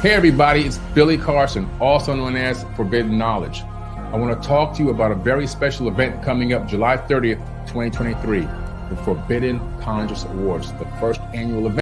Hey everybody, it's Billy Carson, also known as Forbidden Knowledge. I want to talk to you about a very special event coming up July 30th, 2023, the Forbidden Congress Awards, the first annual event.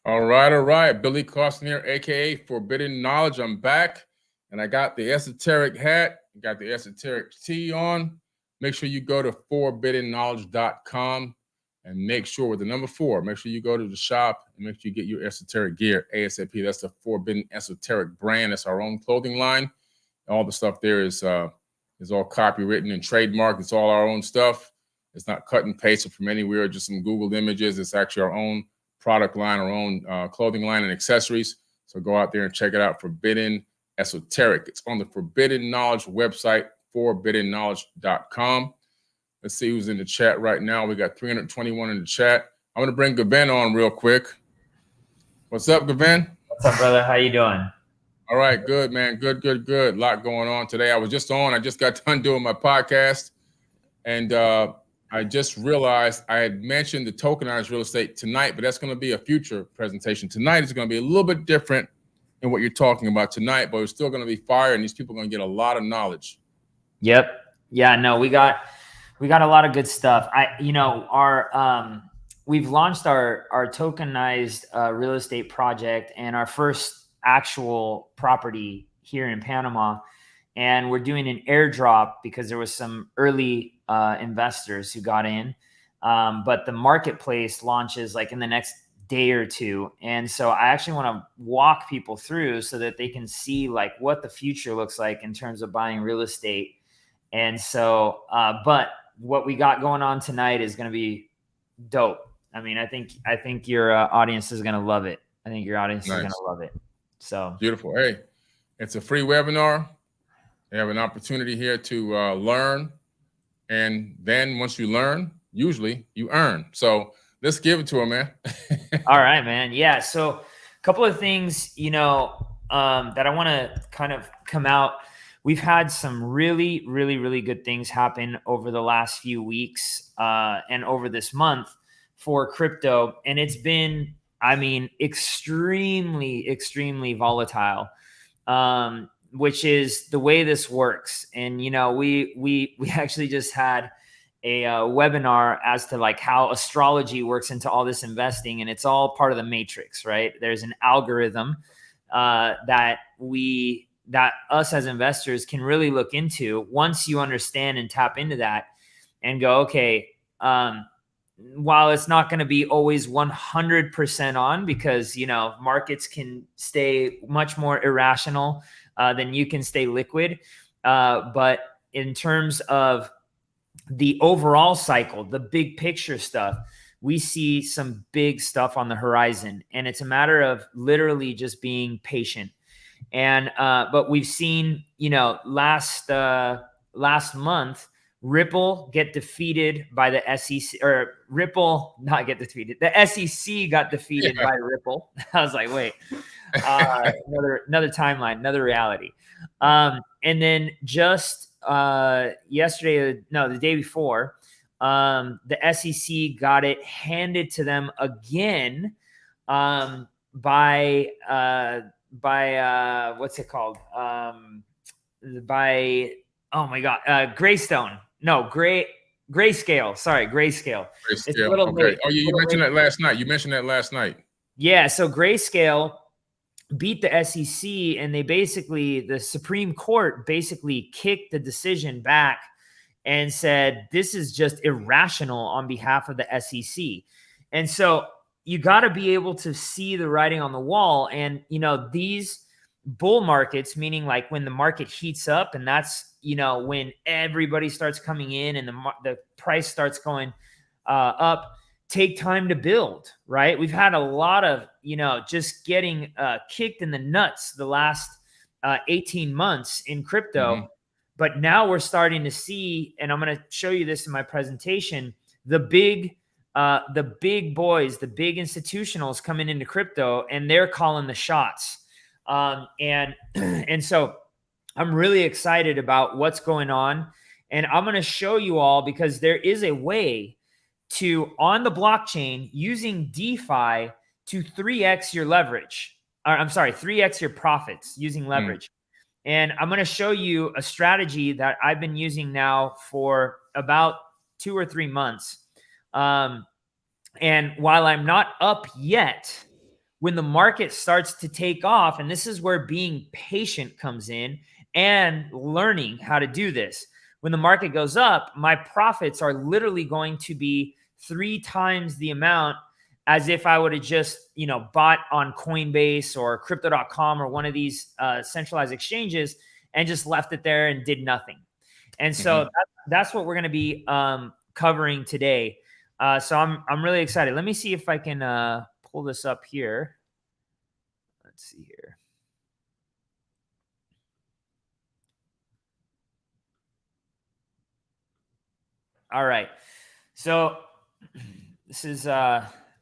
All right. Billy Carson here, aka Forbidden Knowledge. I'm back, and I got the Esoteric hat, got the Esoteric tee on. Make sure you go to forbiddenknowledge.com and make sure with the number 4. Make sure you go to the shop and make sure you get your esoteric gear ASAP. That's the Forbidden Esoteric brand. That's our own clothing line. All the stuff there is all copywritten and trademarked. It's all our own stuff. It's not cut and pasted from anywhere, just some Googled images. It's actually our own product line, our own clothing line and accessories. So go out there and check it out, Forbidden Esoteric. It's on the Forbidden Knowledge website, forbiddenknowledge.com. Let's see who's in the chat right now. We got 321 in the chat. I'm going to bring Gven on real quick. What's up, Gven? What's up, brother? How you doing? All right, good, man. Good. A lot going on today. I just got done doing my podcast, and I just realized I had mentioned the tokenized real estate tonight, but that's going to be a future presentation. Tonight is going to be a little bit different than what you're talking about tonight, but it's still going to be fire, and these people are going to get a lot of knowledge. Yep. Yeah, no, we got a lot of good stuff. We've launched our tokenized real estate project and our first actual property here in Panama. And we're doing an airdrop because there was some early investors who got in. But the marketplace launches like in the next day or two. And so I actually want to walk people through so that they can see like what the future looks like in terms of buying real estate. And so, but what we got going on tonight is going to be dope. I mean, I think your audience is going to love it. I think your audience is going to love it. So beautiful. Hey, it's a free webinar. You have an opportunity here to learn. And then once you learn, usually you earn. So let's give it to him, man. All right, man. Yeah. So a couple of things, that I want to kind of come out. We've had some really, really, really good things happen over the last few weeks and over this month for crypto. And it's been, extremely, extremely volatile. Which is the way this works. And, we actually just had a webinar as to like how astrology works into all this investing. And it's all part of the matrix, right? There's an algorithm that us as investors can really look into once you understand and tap into that and go, okay, while it's not going to be always 100% on because, markets can stay much more irrational then you can stay liquid. But in terms of the overall cycle, the big picture stuff, we see some big stuff on the horizon. And it's a matter of literally just being patient. And but we've seen, last month, Ripple get defeated by the SEC, or Ripple not get defeated. The SEC got defeated by Ripple. I was like, wait. Another timeline, another reality. And then just yesterday, the day before, the SEC got it handed to them again by what's it called? by, oh my God, Greystone. No, Grayscale. Sorry, Grayscale. It's a little okay. late. Oh, you mentioned that last night. You mentioned that last night. Yeah. So Grayscale beat the SEC, and they basically, the Supreme Court basically kicked the decision back and said, this is just irrational on behalf of the SEC. And so you got to be able to see the writing on the wall. And, you know, these bull markets, meaning like when the market heats up, and that's, you know, when everybody starts coming in and the price starts going up, take time to build, right? We've had a lot of, you know, just getting kicked in the nuts the last 18 months in crypto. Mm-hmm. But now we're starting to see, and I'm going to show you this in my presentation, the big boys, the big institutionals coming into crypto, and they're calling the shots. And so I'm really excited about what's going on. And I'm going to show you all, because there is a way to, on the blockchain, using DeFi to 3x your leverage. Or, I'm sorry, 3x your profits using leverage. And I'm going to show you a strategy that I've been using now for about 2 or 3 months. And while I'm not up yet, when the market starts to take off, and this is where being patient comes in and learning how to do this. When the market goes up, my profits are literally going to be 3 times the amount as if I would have just, you know, bought on Coinbase or crypto.com or one of these centralized exchanges and just left it there and did nothing. And so that's what we're going to be covering today. So I'm really excited. Let me see if I can pull this up here. Let's see here. All right. So this is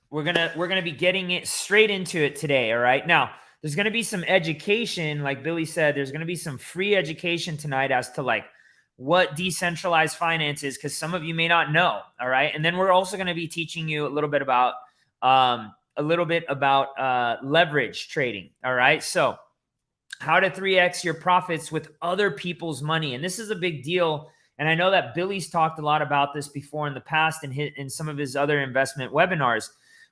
we're gonna be getting it straight into it today. All right. Now there's gonna be some education, like Billy said. There's gonna be some free education tonight as to like what decentralized finance is, because some of you may not know. All right. And then we're also gonna be teaching you a little bit about leverage trading. All right. So how to 3x your profits with other people's money, and this is a big deal. And I know that Billy's talked a lot about this before in the past and in some of his other investment webinars,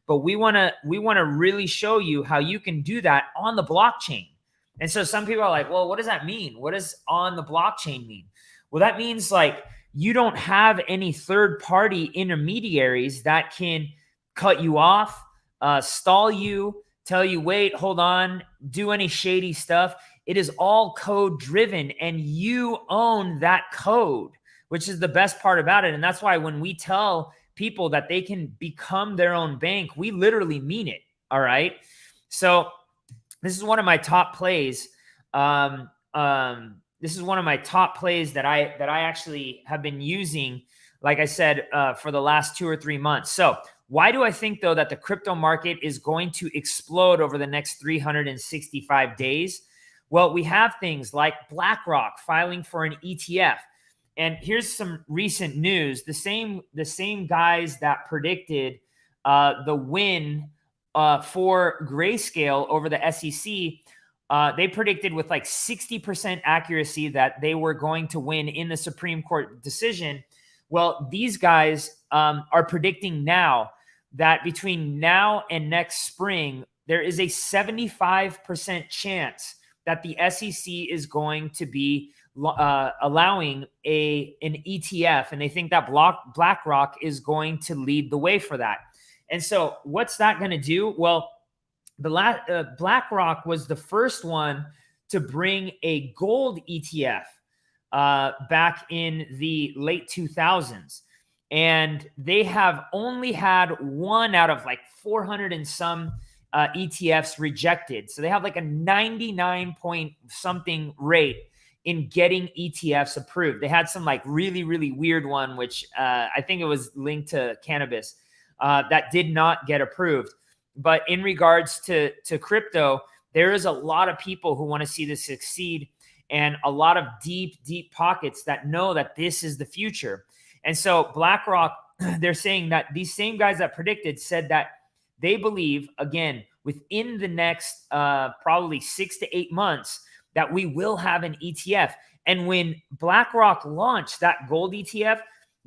but we want to really show you how you can do that on the blockchain. And so some people are like, well, what does that mean? What does on the blockchain mean? Well, that means like you don't have any third-party intermediaries that can cut you off, stall you, tell you, wait, hold on, do any shady stuff. It is all code driven, and you own that code, which is the best part about it. And that's why when we tell people that they can become their own bank, we literally mean it. All right. So this is one of my top plays. This is one of my top plays that I actually have been using, like I said, for the last 2 or 3 months. So why do I think, though, that the crypto market is going to explode over the next 365 days? Well, we have things like BlackRock filing for an ETF. And here's some recent news. The same guys that predicted the win for Grayscale over the SEC, they predicted with like 60% accuracy that they were going to win in the Supreme Court decision. Well, these guys are predicting now that between now and next spring, there is a 75% chance that the SEC is going to be allowing an ETF, and they think that BlackRock is going to lead the way for that. And so what's that going to do? Well, BlackRock was the first one to bring a gold ETF back in the late 2000s. And they have only had one out of like 400 and some ETFs rejected. So they have like a 99 point something rate in getting ETFs approved. They had some like really, really weird one, which I think it was linked to cannabis, that did not get approved. But in regards to crypto, there is a lot of people who want to see this succeed, and a lot of deep, deep pockets that know that this is the future. And so BlackRock, they're saying that these same guys that predicted said that they believe, again, within the next probably 6 to 8 months, that we will have an ETF. And when BlackRock launched that gold ETF,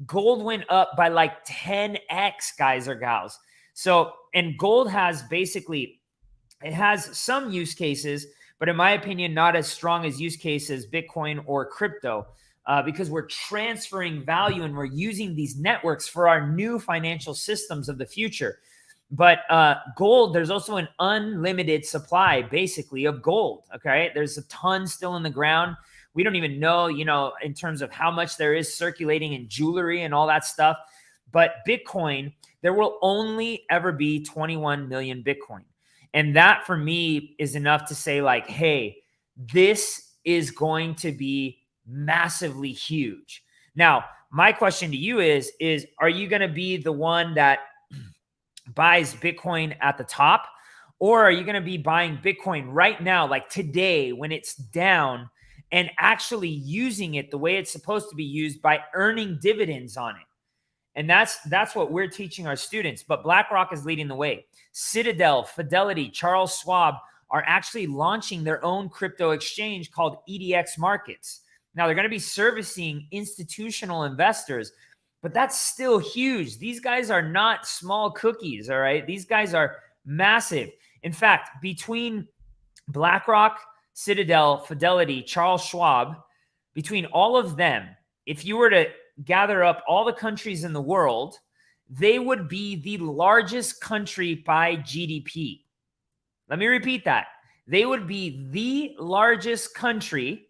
gold went up by like 10x, guys or gals. So, and gold has basically, it has some use cases, but in my opinion, not as strong as use cases Bitcoin or crypto, because we're transferring value and we're using these networks for our new financial systems of the future. But gold, there's also an unlimited supply, basically, of gold. Okay, there's a ton still in the ground. We don't even know, in terms of how much there is circulating in jewelry and all that stuff. But Bitcoin, there will only ever be 21 million Bitcoin. And that for me is enough to say like, hey, this is going to be massively huge. Now, my question to you is are you going to be the one that buys Bitcoin at the top? Or are you going to be buying Bitcoin right now, like today when it's down, and actually using it the way it's supposed to be used by earning dividends on it? And that's what we're teaching our students. But BlackRock is leading the way. Citadel, Fidelity, Charles Schwab are actually launching their own crypto exchange called EDX Markets. Now, they're going to be servicing institutional investors, but that's still huge. These guys are not small cookies, all right? These guys are massive. In fact, between BlackRock, Citadel, Fidelity, Charles Schwab, between all of them, if you were to gather up all the countries in the world, they would be the largest country by GDP. Let me repeat that. They would be the largest country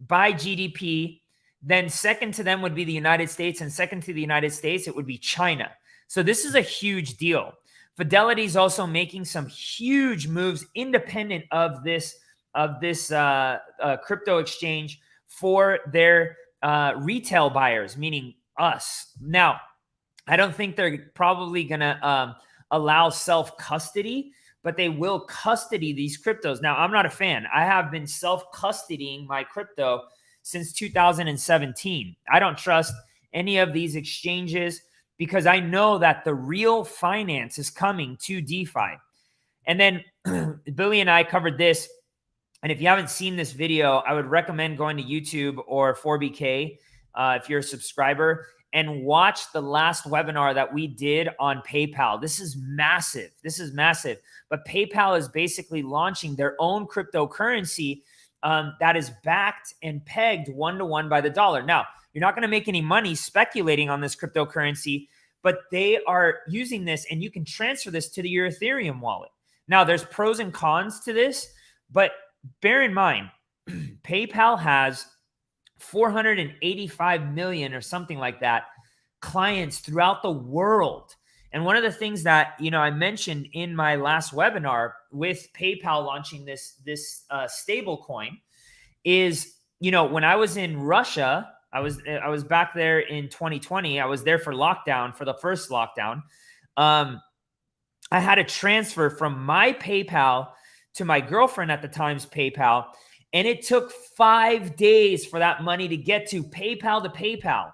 by GDP. Then second to them would be the United States, and second to the United States, it would be China. So this is a huge deal. Fidelity is also making some huge moves independent of this crypto exchange for their retail buyers, meaning us. Now, I don't think they're probably going to allow self-custody, but they will custody these cryptos. Now, I'm not a fan. I have been self-custodying my crypto since 2017. I don't trust any of these exchanges because I know that the real finance is coming to DeFi. And then Billy and I covered this. And if you haven't seen this video, I would recommend going to YouTube or 4BK if you're a subscriber and watch the last webinar that we did on PayPal. This is massive. This is massive. But PayPal is basically launching their own cryptocurrency that is backed and pegged one-to-one by the dollar. Now, you're not going to make any money speculating on this cryptocurrency, but they are using this and you can transfer this to your Ethereum wallet. Now, there's pros and cons to this, but bear in mind, PayPal has 485 million or something like that clients throughout the world. And one of the things that, I mentioned in my last webinar with PayPal launching this stable coin is, when I was in Russia, I was back there in 2020. I was there for lockdown, for the first lockdown. I had a transfer from my PayPal to my girlfriend at the time's PayPal. And it took 5 days for that money to get to PayPal.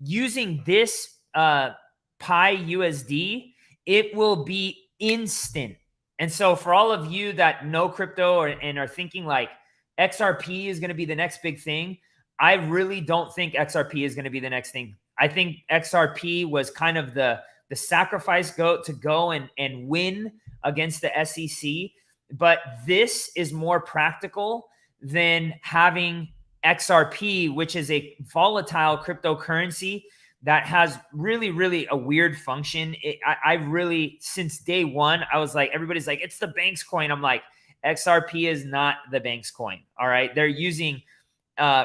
Using this Pi USD, it will be instant. And so for all of you that know crypto and are thinking like XRP is going to be the next big thing, I really don't think XRP is going to be the next thing. I think XRP was kind of the sacrifice goat to go and win against the SEC. But this is more practical than having XRP, which is a volatile cryptocurrency that has really, really a weird function. I really, since day one, I was like, everybody's like, it's the bank's coin. I'm like, XRP is not the bank's coin. All right. They're using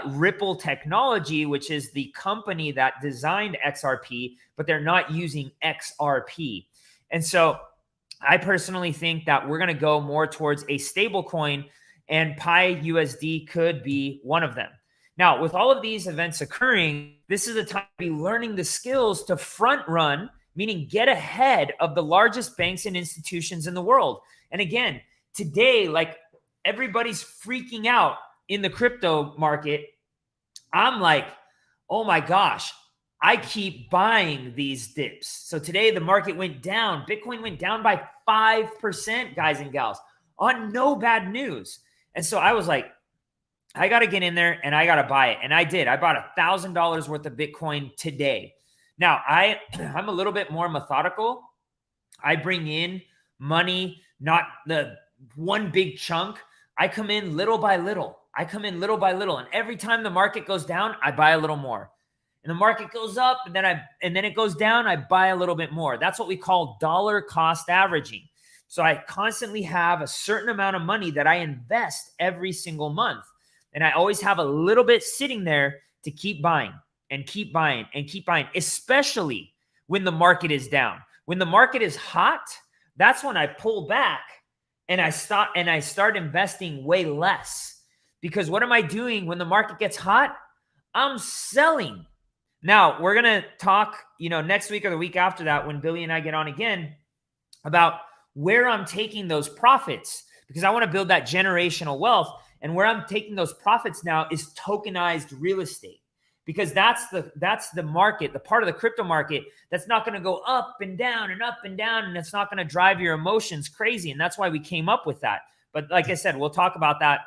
Ripple technology, which is the company that designed XRP, but they're not using XRP. And so I personally think that we're going to go more towards a stable coin, and Pi USD could be one of them. Now, with all of these events occurring, this is a time to be learning the skills to front run, meaning get ahead of the largest banks and institutions in the world. And again, today, like everybody's freaking out in the crypto market. I'm like, oh my gosh, I keep buying these dips. So today the market went down. Bitcoin went down by 5%, guys and gals, on no bad news. And so I was like, I got to get in there and I got to buy it. And I did. I bought $1,000 worth of Bitcoin today. Now, I'm a little bit more methodical. I bring in money, not the one big chunk. I come in little by little. And every time the market goes down, I buy a little more. And the market goes up and then it goes down, I buy a little bit more. That's what we call dollar cost averaging. So I constantly have a certain amount of money that I invest every single month. And I always have a little bit sitting there to keep buying and keep buying and keep buying, especially when the market is down. When the market is hot, that's when I pull back and I start investing way less. Because what am I doing when the market gets hot? I'm selling. Now, we're going to talk, next week or the week after that when Billy and I get on again about where I'm taking those profits, because I want to build that generational wealth. And where I'm taking those profits now is tokenized real estate, because that's the market, the part of the crypto market that's not going to go up and down and up and down, and it's not going to drive your emotions crazy. And that's why we came up with that. But like I said, we'll talk about that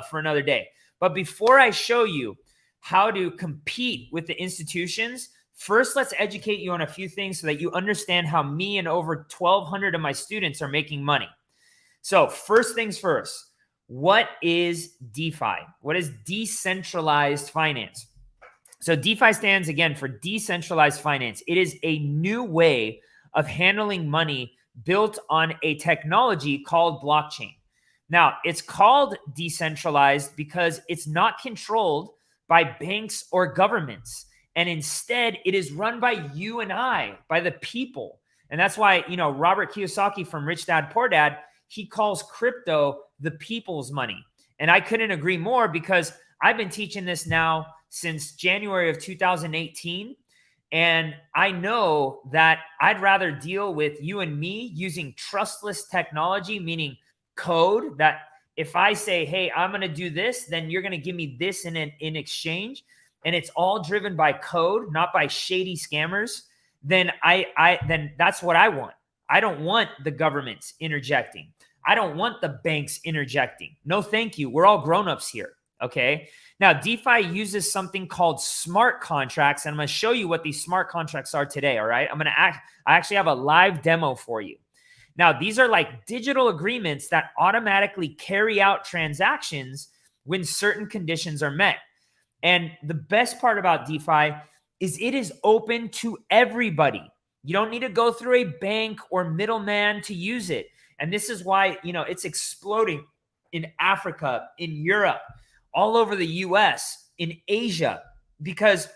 for another day. But before I show you how to compete with the institutions, first, let's educate you on a few things so that you understand how me and over 1,200 of my students are making money. So first things first. What is DeFi? What is decentralized finance? So DeFi stands again for decentralized finance. It is a new way of handling money built on a technology called blockchain. Now, it's called decentralized because it's not controlled by banks or governments. And instead, it is run by you and I, by the people. And that's why, Robert Kiyosaki from Rich Dad, Poor Dad, he calls crypto the people's money. And I couldn't agree more, because I've been teaching this now since January of 2018. And I know that I'd rather deal with you and me using trustless technology, meaning code, that if I say, hey, I'm going to do this, then you're going to give me this in exchange. And it's all driven by code, not by shady scammers. Then then that's what I want. I don't want the governments interjecting. I don't want the banks interjecting. No, thank you. We're all grown-ups here, okay? Now, DeFi uses something called smart contracts, and I'm going to show you what these smart contracts are today, all right? I actually have a live demo for you. Now, these are like digital agreements that automatically carry out transactions when certain conditions are met. And the best part about DeFi is it is open to everybody. You don't need to go through a bank or middleman to use it. And this is why, it's exploding in Africa, in Europe, all over the US, in Asia, because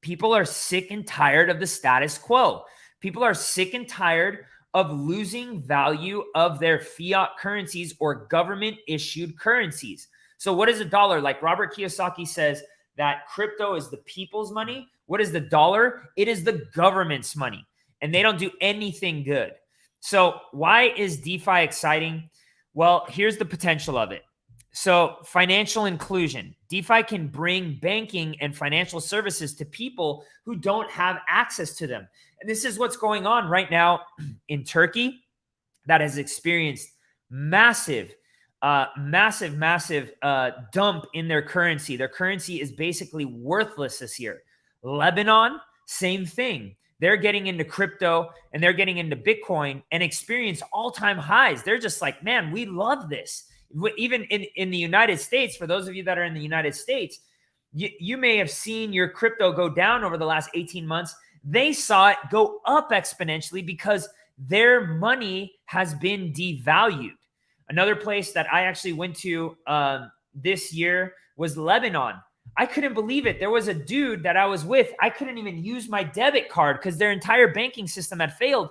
people are sick and tired of the status quo. People are sick and tired of losing value of their fiat currencies or government issued currencies. So what is a dollar? Like Robert Kiyosaki says that crypto is the people's money. What is the dollar? It is the government's money, and they don't do anything good. So why is DeFi exciting? Well, here's the potential of it. So financial inclusion. DeFi can bring banking and financial services to people who don't have access to them. And this is what's going on right now in Turkey, that has experienced massive dump in their currency. Their currency is basically worthless this year. Lebanon, same thing. They're getting into crypto and they're getting into Bitcoin and experience all-time highs. They're just like, man, we love this. Even in the United States, for those of you that are in the United States, you may have seen your crypto go down over the last 18 months. They saw it go up exponentially because their money has been devalued. Another place that I actually went to this year was Lebanon. I couldn't believe it. There was a dude that I was with. I couldn't even use my debit card because their entire banking system had failed.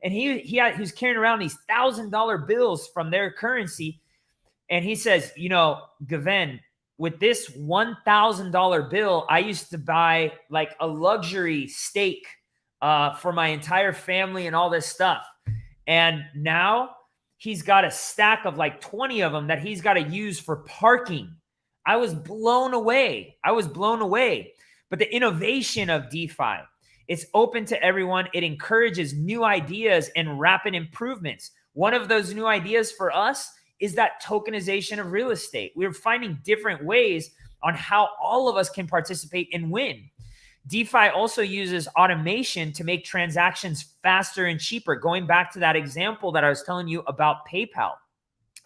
And he was carrying around these $1,000 bills from their currency. And he says, Gven, with this $1,000 bill, I used to buy like a luxury steak for my entire family and all this stuff. And now he's got a stack of like 20 of them that he's got to use for parking. I was blown away. But the innovation of DeFi, it's open to everyone. It encourages new ideas and rapid improvements. One of those new ideas for us is that tokenization of real estate. We're finding different ways on how all of us can participate and win. DeFi also uses automation to make transactions faster and cheaper. Going back to that example that I was telling you about PayPal.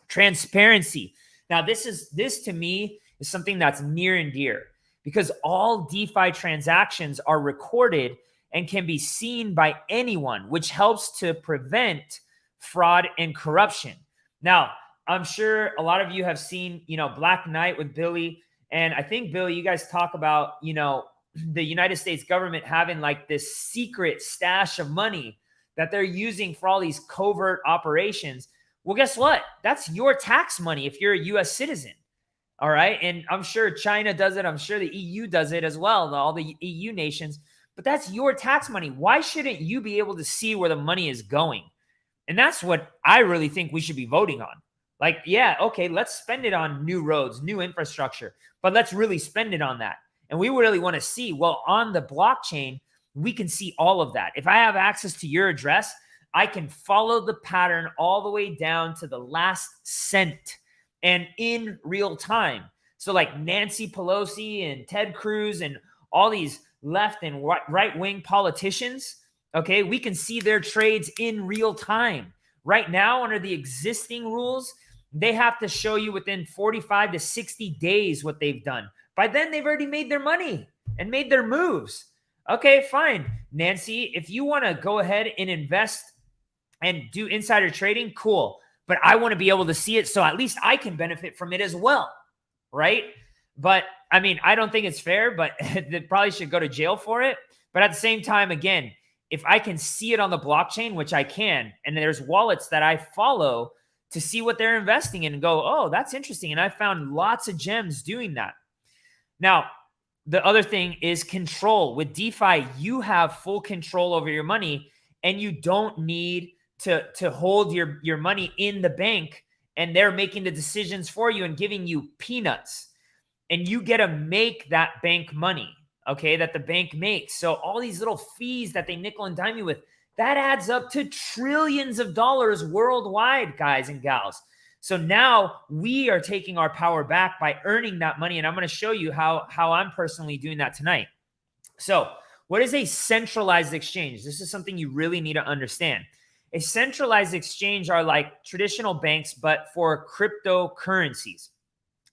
Transparency. Now, this to me is something that's near and dear, because all DeFi transactions are recorded and can be seen by anyone, which helps to prevent fraud and corruption. Now, I'm sure a lot of you have seen, Black Knight with Billy. And I think, Billy, you guys talk about, the United States government having like this secret stash of money that they're using for all these covert operations. Well, guess what? That's your tax money if you're a U.S. citizen. All right. And I'm sure China does it. I'm sure the EU does it as well, all the EU nations. But that's your tax money. Why shouldn't you be able to see where the money is going? And that's what I really think we should be voting on. Like, yeah, okay, let's spend it on new roads, new infrastructure, but let's really spend it on that. And we really want to see, well, on the blockchain, we can see all of that. If I have access to your address, I can follow the pattern all the way down to the last cent and in real time. So like Nancy Pelosi and Ted Cruz and all these left and right-wing politicians, okay, we can see their trades in real time. Right now, under the existing rules, they have to show you within 45 to 60 days what they've done. By then, they've already made their money and made their moves. Okay, fine. Nancy, if you want to go ahead and invest and do insider trading, cool. But I want to be able to see it so at least I can benefit from it as well, right? But, I mean, I don't think it's fair, but they probably should go to jail for it. But at the same time, again, if I can see it on the blockchain, which I can, and there's wallets that I follow to see what they're investing in and go, oh, that's interesting. And I found lots of gems doing that. Now, the other thing is control. With DeFi, you have full control over your money, and you don't need to hold your money in the bank, and they're making the decisions for you and giving you peanuts. And you get to make that bank money, okay, that the bank makes. So all these little fees that they nickel and dime you with, that adds up to trillions of dollars worldwide, guys and gals. So now we are taking our power back by earning that money. And I'm going to show you how I'm personally doing that tonight. So what is a centralized exchange? This is something you really need to understand. A centralized exchange are like traditional banks, but for cryptocurrencies.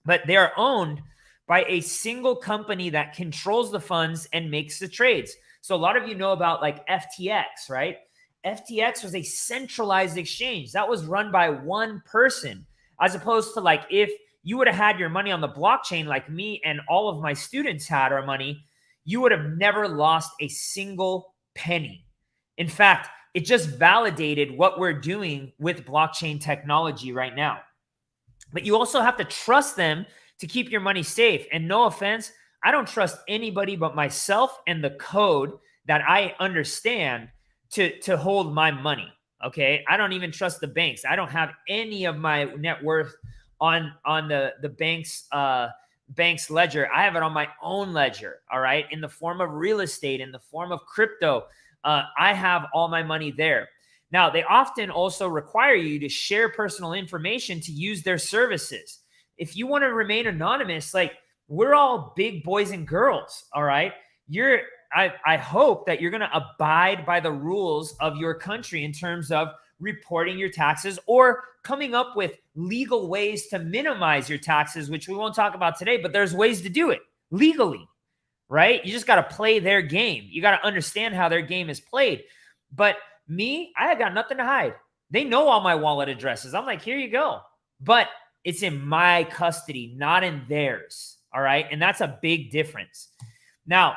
But they are owned by a single company that controls the funds and makes the trades. So a lot of you know about like FTX, right? FTX was a centralized exchange that was run by one person, as opposed to like if you would have had your money on the blockchain like me and all of my students had our money, you would have never lost a single penny. In fact, it just validated what we're doing with blockchain technology right now. But you also have to trust them to keep your money safe. And no offense, I don't trust anybody but myself and the code that I understand to hold my money. Okay. I don't even trust the banks. I don't have any of my net worth on the bank's ledger. I have it on my own ledger. All right. In the form of real estate, in the form of crypto. I have all my money there. Now, they often also require you to share personal information to use their services. If you want to remain anonymous, like we're all big boys and girls. All right. I hope that you're going to abide by the rules of your country in terms of reporting your taxes or coming up with legal ways to minimize your taxes, which we won't talk about today, but there's ways to do it legally, right? You just got to play their game. You got to understand how their game is played. But me, I got nothing to hide. They know all my wallet addresses. I'm like, here you go. But it's in my custody, not in theirs. All right. And that's a big difference. Now,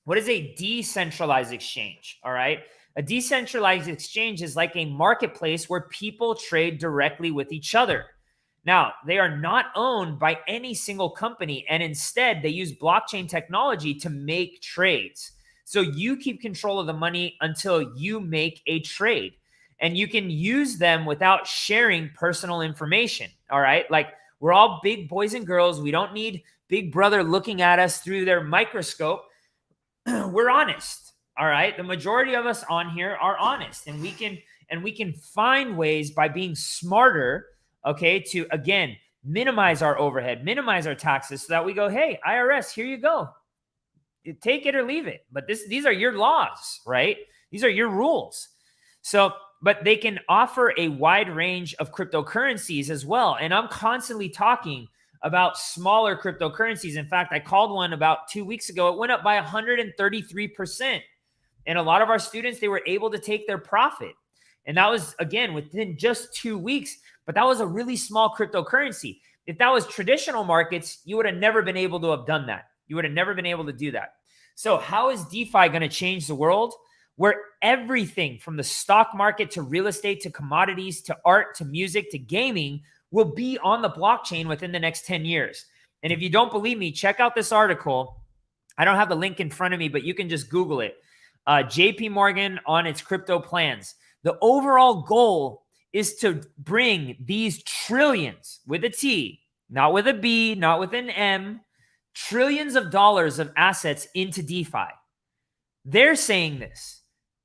what is a decentralized exchange? All right. A decentralized exchange is like a marketplace where people trade directly with each other. Now, they are not owned by any single company, and instead they use blockchain technology to make trades. So you keep control of the money until you make a trade, and you can use them without sharing personal information. All right. Like we're all big boys and girls. We don't need Big Brother looking at us through their microscope. We're honest. All right. The majority of us on here are honest, and we can find ways by being smarter okay, to, again, minimize our overhead, minimize our taxes so that we go, hey, IRS, here you go. Take it or leave it. But these are your laws, right? These are your rules. So, but they can offer a wide range of cryptocurrencies as well. And I'm constantly talking about smaller cryptocurrencies. In fact, I called one about 2 weeks ago. It went up by 133%. And a lot of our students, they were able to take their profit. And that was, again, within just 2 weeks. But that was a really small cryptocurrency. If that was traditional markets, you would have never been able to have done that. You would have never been able to do that. So how is DeFi going to change the world? Where everything from the stock market to real estate to commodities to art to music to gaming will be on the blockchain within the next 10 years. And if you don't believe me, check out this article. I don't have the link in front of me, but you can just Google it. JP Morgan on its crypto plans. The overall goal is to bring these trillions with a T, not with a B, not with an M, trillions of dollars of assets into DeFi. They're saying this.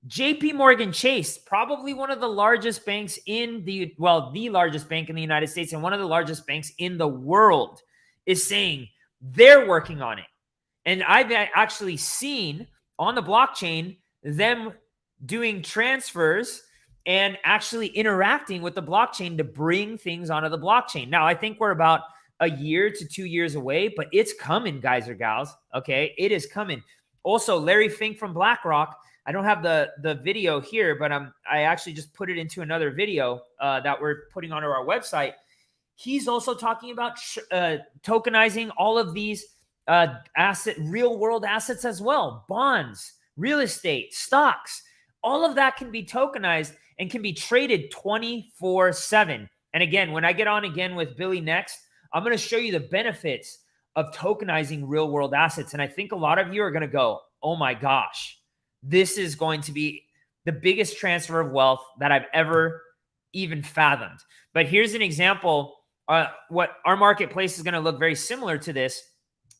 JP Morgan Chase, probably one of the largest banks in the largest bank in the United States and one of the largest banks in the world, is saying they're working on it. And I've actually seen on the blockchain them doing transfers and actually interacting with the blockchain to bring things onto the blockchain. Now, I think we're about a year to 2 years away, but it's coming, guys or gals. Okay, it is coming. Also, Larry Fink from BlackRock, I don't have the video here, but I actually just put it into another video that we're putting onto our website. He's also talking about tokenizing all of these real world assets as well. Bonds, real estate, stocks, all of that can be tokenized and can be traded 24/7. And again, when I get on again with Billy next, I'm going to show you the benefits of tokenizing real world assets. And I think a lot of you are going to go, oh my gosh, this is going to be the biggest transfer of wealth that I've ever even fathomed. But here's an example. What our marketplace is going to look very similar to this,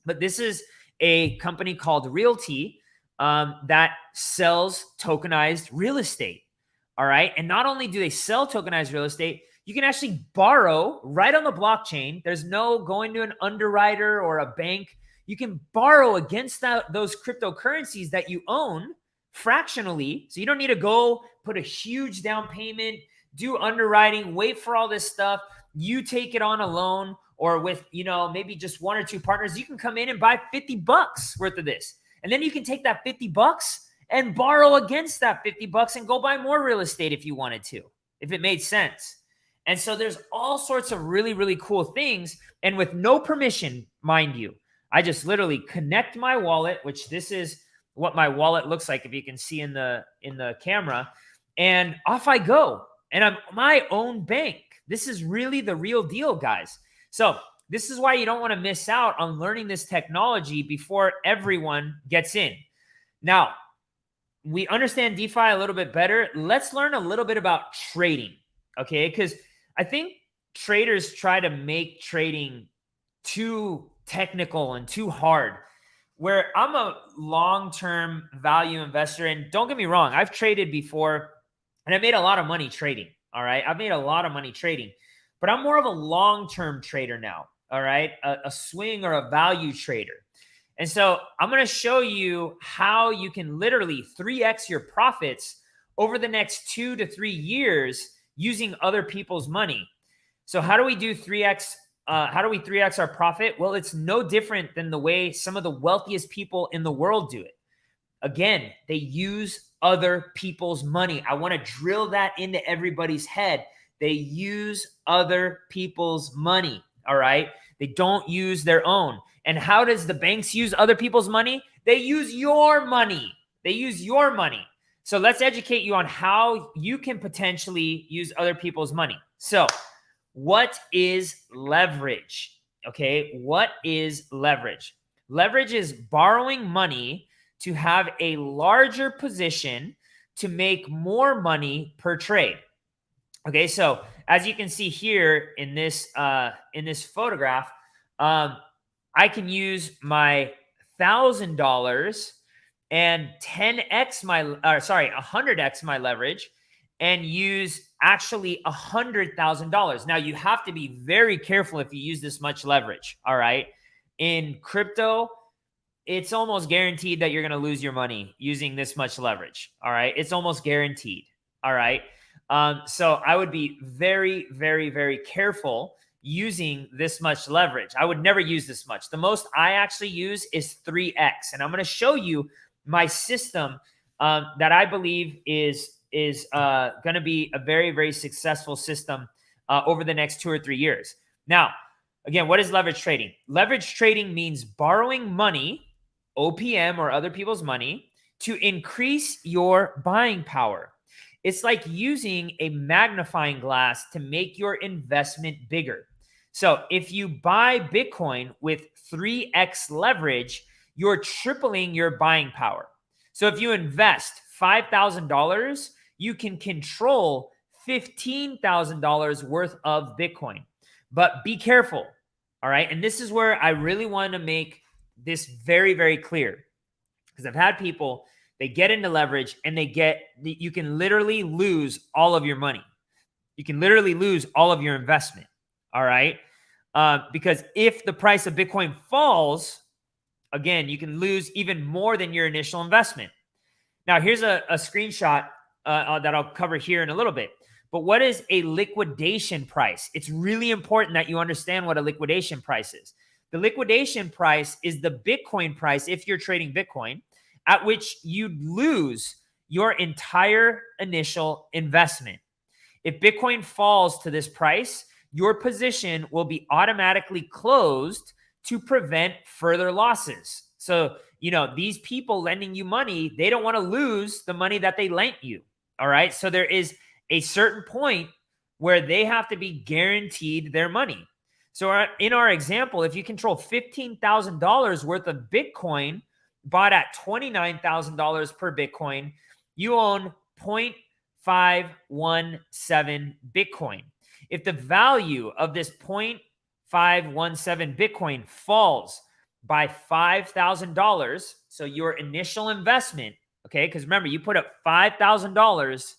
but this is a company called Realty that sells tokenized real estate. All right. And not only do they sell tokenized real estate, you can actually borrow right on the blockchain. There's no going to an underwriter or a bank. You can borrow against those cryptocurrencies that you own fractionally. So you don't need to go put a huge down payment, do underwriting, wait for all this stuff. You take it on a loan or with, maybe just one or two partners. You can come in and buy $50 worth of this. And then you can take that $50 and borrow against that $50 and go buy more real estate if you wanted to, if it made sense. And so there's all sorts of really, really cool things. And with no permission, mind you, I just literally connect my wallet, which this is what my wallet looks like, if you can see in the camera, and off I go. And I'm my own bank. This is really the real deal, guys. So this is why you don't want to miss out on learning this technology before everyone gets in. Now, we understand DeFi a little bit better. Let's learn a little bit about trading, okay? Because I think traders try to make trading too technical and too hard, where I'm a long-term value investor. And don't get me wrong, I've traded before and I made a lot of money trading, all right? I've made a lot of money trading, but I'm more of a long-term trader now, all right? A swing or a value trader. And so I'm going to show you how you can literally 3x your profits over the next 2 to 3 years using other people's money. So how do we do 3x? How do we 3x our profit? Well, it's no different than the way some of the wealthiest people in the world do it. Again, they use other people's money. I want to drill that into everybody's head. They use other people's money, all right? They don't use their own. And how does the banks use other people's money? They use your money. They use your money. So let's educate you on how you can potentially use other people's money. So what is leverage? Okay, what is leverage? Leverage is borrowing money to have a larger position to make more money per trade. Okay, so as you can see here in this photograph, I can use my $1,000 and 100x my leverage, and use actually $100,000. Now, you have to be very careful if you use this much leverage, all right? In crypto, it's almost guaranteed that you're going to lose your money using this much leverage, all right? It's almost guaranteed, all right? So I would be very, very, very careful using this much leverage. I would never use this much. The most I actually use is 3x. And I'm going to show you my system that I believe is going to be a very, very successful system over the next 2 or 3 years. Now, again, what is leverage trading? Leverage trading means borrowing money, OPM or other people's money, to increase your buying power. It's like using a magnifying glass to make your investment bigger. So if you buy Bitcoin with 3x leverage, you're tripling your buying power. So if you invest $5,000, you can control $15,000 worth of Bitcoin. But be careful, all right? And this is where I really want to make this very, very clear, because I've had people, they get into leverage and you can literally lose all of your money. You can literally lose all of your investment, all right? Because if the price of Bitcoin falls, again, you can lose even more than your initial investment. Now, here's a screenshot that I'll cover here in a little bit. But what is a liquidation price? It's really important that you understand what a liquidation price is. The liquidation price is the Bitcoin price, if you're trading Bitcoin, at which you'd lose your entire initial investment. If Bitcoin falls to this price, your position will be automatically closed to prevent further losses. So, these people lending you money, they don't want to lose the money that they lent you. All right. So there is a certain point where they have to be guaranteed their money. So in our example, if you control $15,000 worth of Bitcoin bought at $29,000 per Bitcoin, you own 0.517 Bitcoin. If the value of this 0.517 Bitcoin falls by $5,000, so your initial investment, okay, because remember, you put up $5,000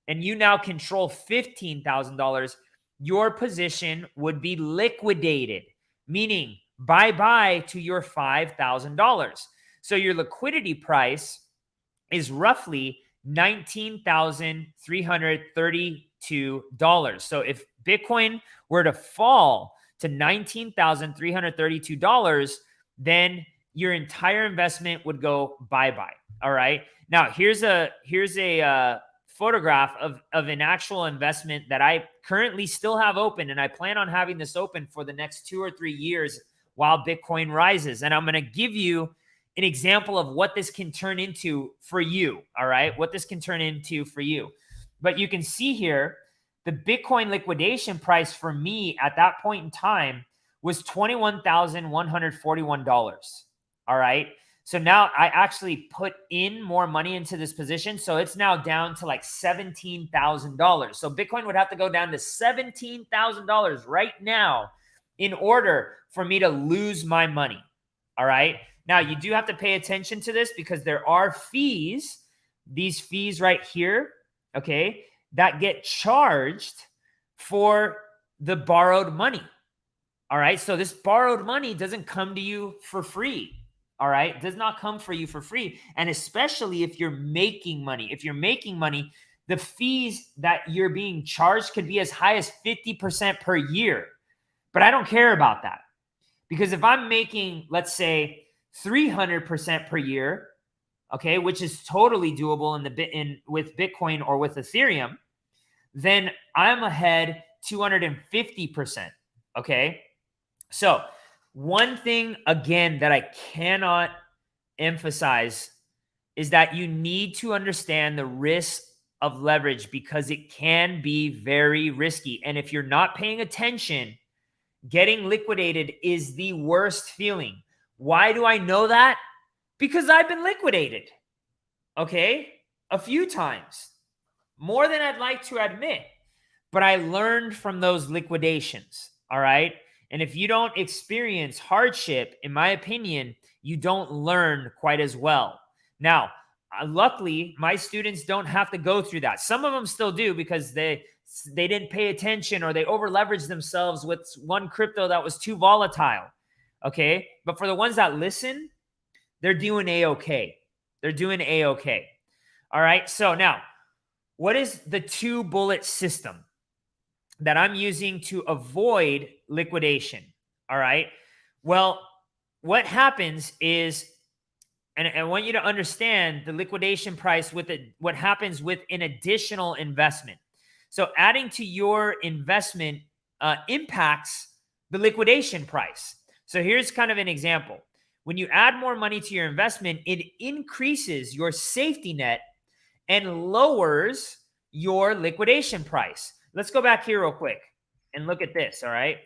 and you now control $15,000, your position would be liquidated, meaning bye-bye to your $5,000. So your liquidity price is roughly $19,332. So if Bitcoin were to fall to $19,332, then your entire investment would go bye-bye. All right. Now here's a photograph of an actual investment that I currently still have open, and I plan on having this open for the next 2 or 3 years while Bitcoin rises. And I'm going to give you an example of what this can turn into for you. All right. What this can turn into for you. But you can see here, the Bitcoin liquidation price for me at that point in time was $21,141. All right. So now I actually put in more money into this position. So it's now down to like $17,000. So Bitcoin would have to go down to $17,000 right now in order for me to lose my money. All right. Now you do have to pay attention to this because there are fees, these fees right here, okay, that get charged for the borrowed money. All right. So this borrowed money doesn't come to you for free. All right. It does not come for you for free. And especially if you're making money. If you're making money, the fees that you're being charged could be as high as 50% per year. But I don't care about that. Because if I'm making, let's say, 300% per year, okay, which is totally doable with Bitcoin or with Ethereum, then I'm ahead 250%. Okay. So one thing, again, that I cannot emphasize is that you need to understand the risk of leverage because it can be very risky. And if you're not paying attention, getting liquidated is the worst feeling. Why do I know that? Because I've been liquidated, okay? A few times, more than I'd like to admit. But I learned from those liquidations, all right? And if you don't experience hardship, in my opinion, you don't learn quite as well. Now, luckily, my students don't have to go through that. Some of them still do because they didn't pay attention or they over leveraged themselves with one crypto that was too volatile. Okay. But for the ones that listen, they're doing A-okay. They're doing A-okay. All right. So now, what is the 2-bullet system that I'm using to avoid liquidation? All right. Well, what happens is, and I want you to understand the liquidation price with it, what happens with an additional investment. So adding to your investment impacts the liquidation price. So here's kind of an example. When you add more money to your investment, it increases your safety net and lowers your liquidation price. Let's go back here real quick and look at this, all right?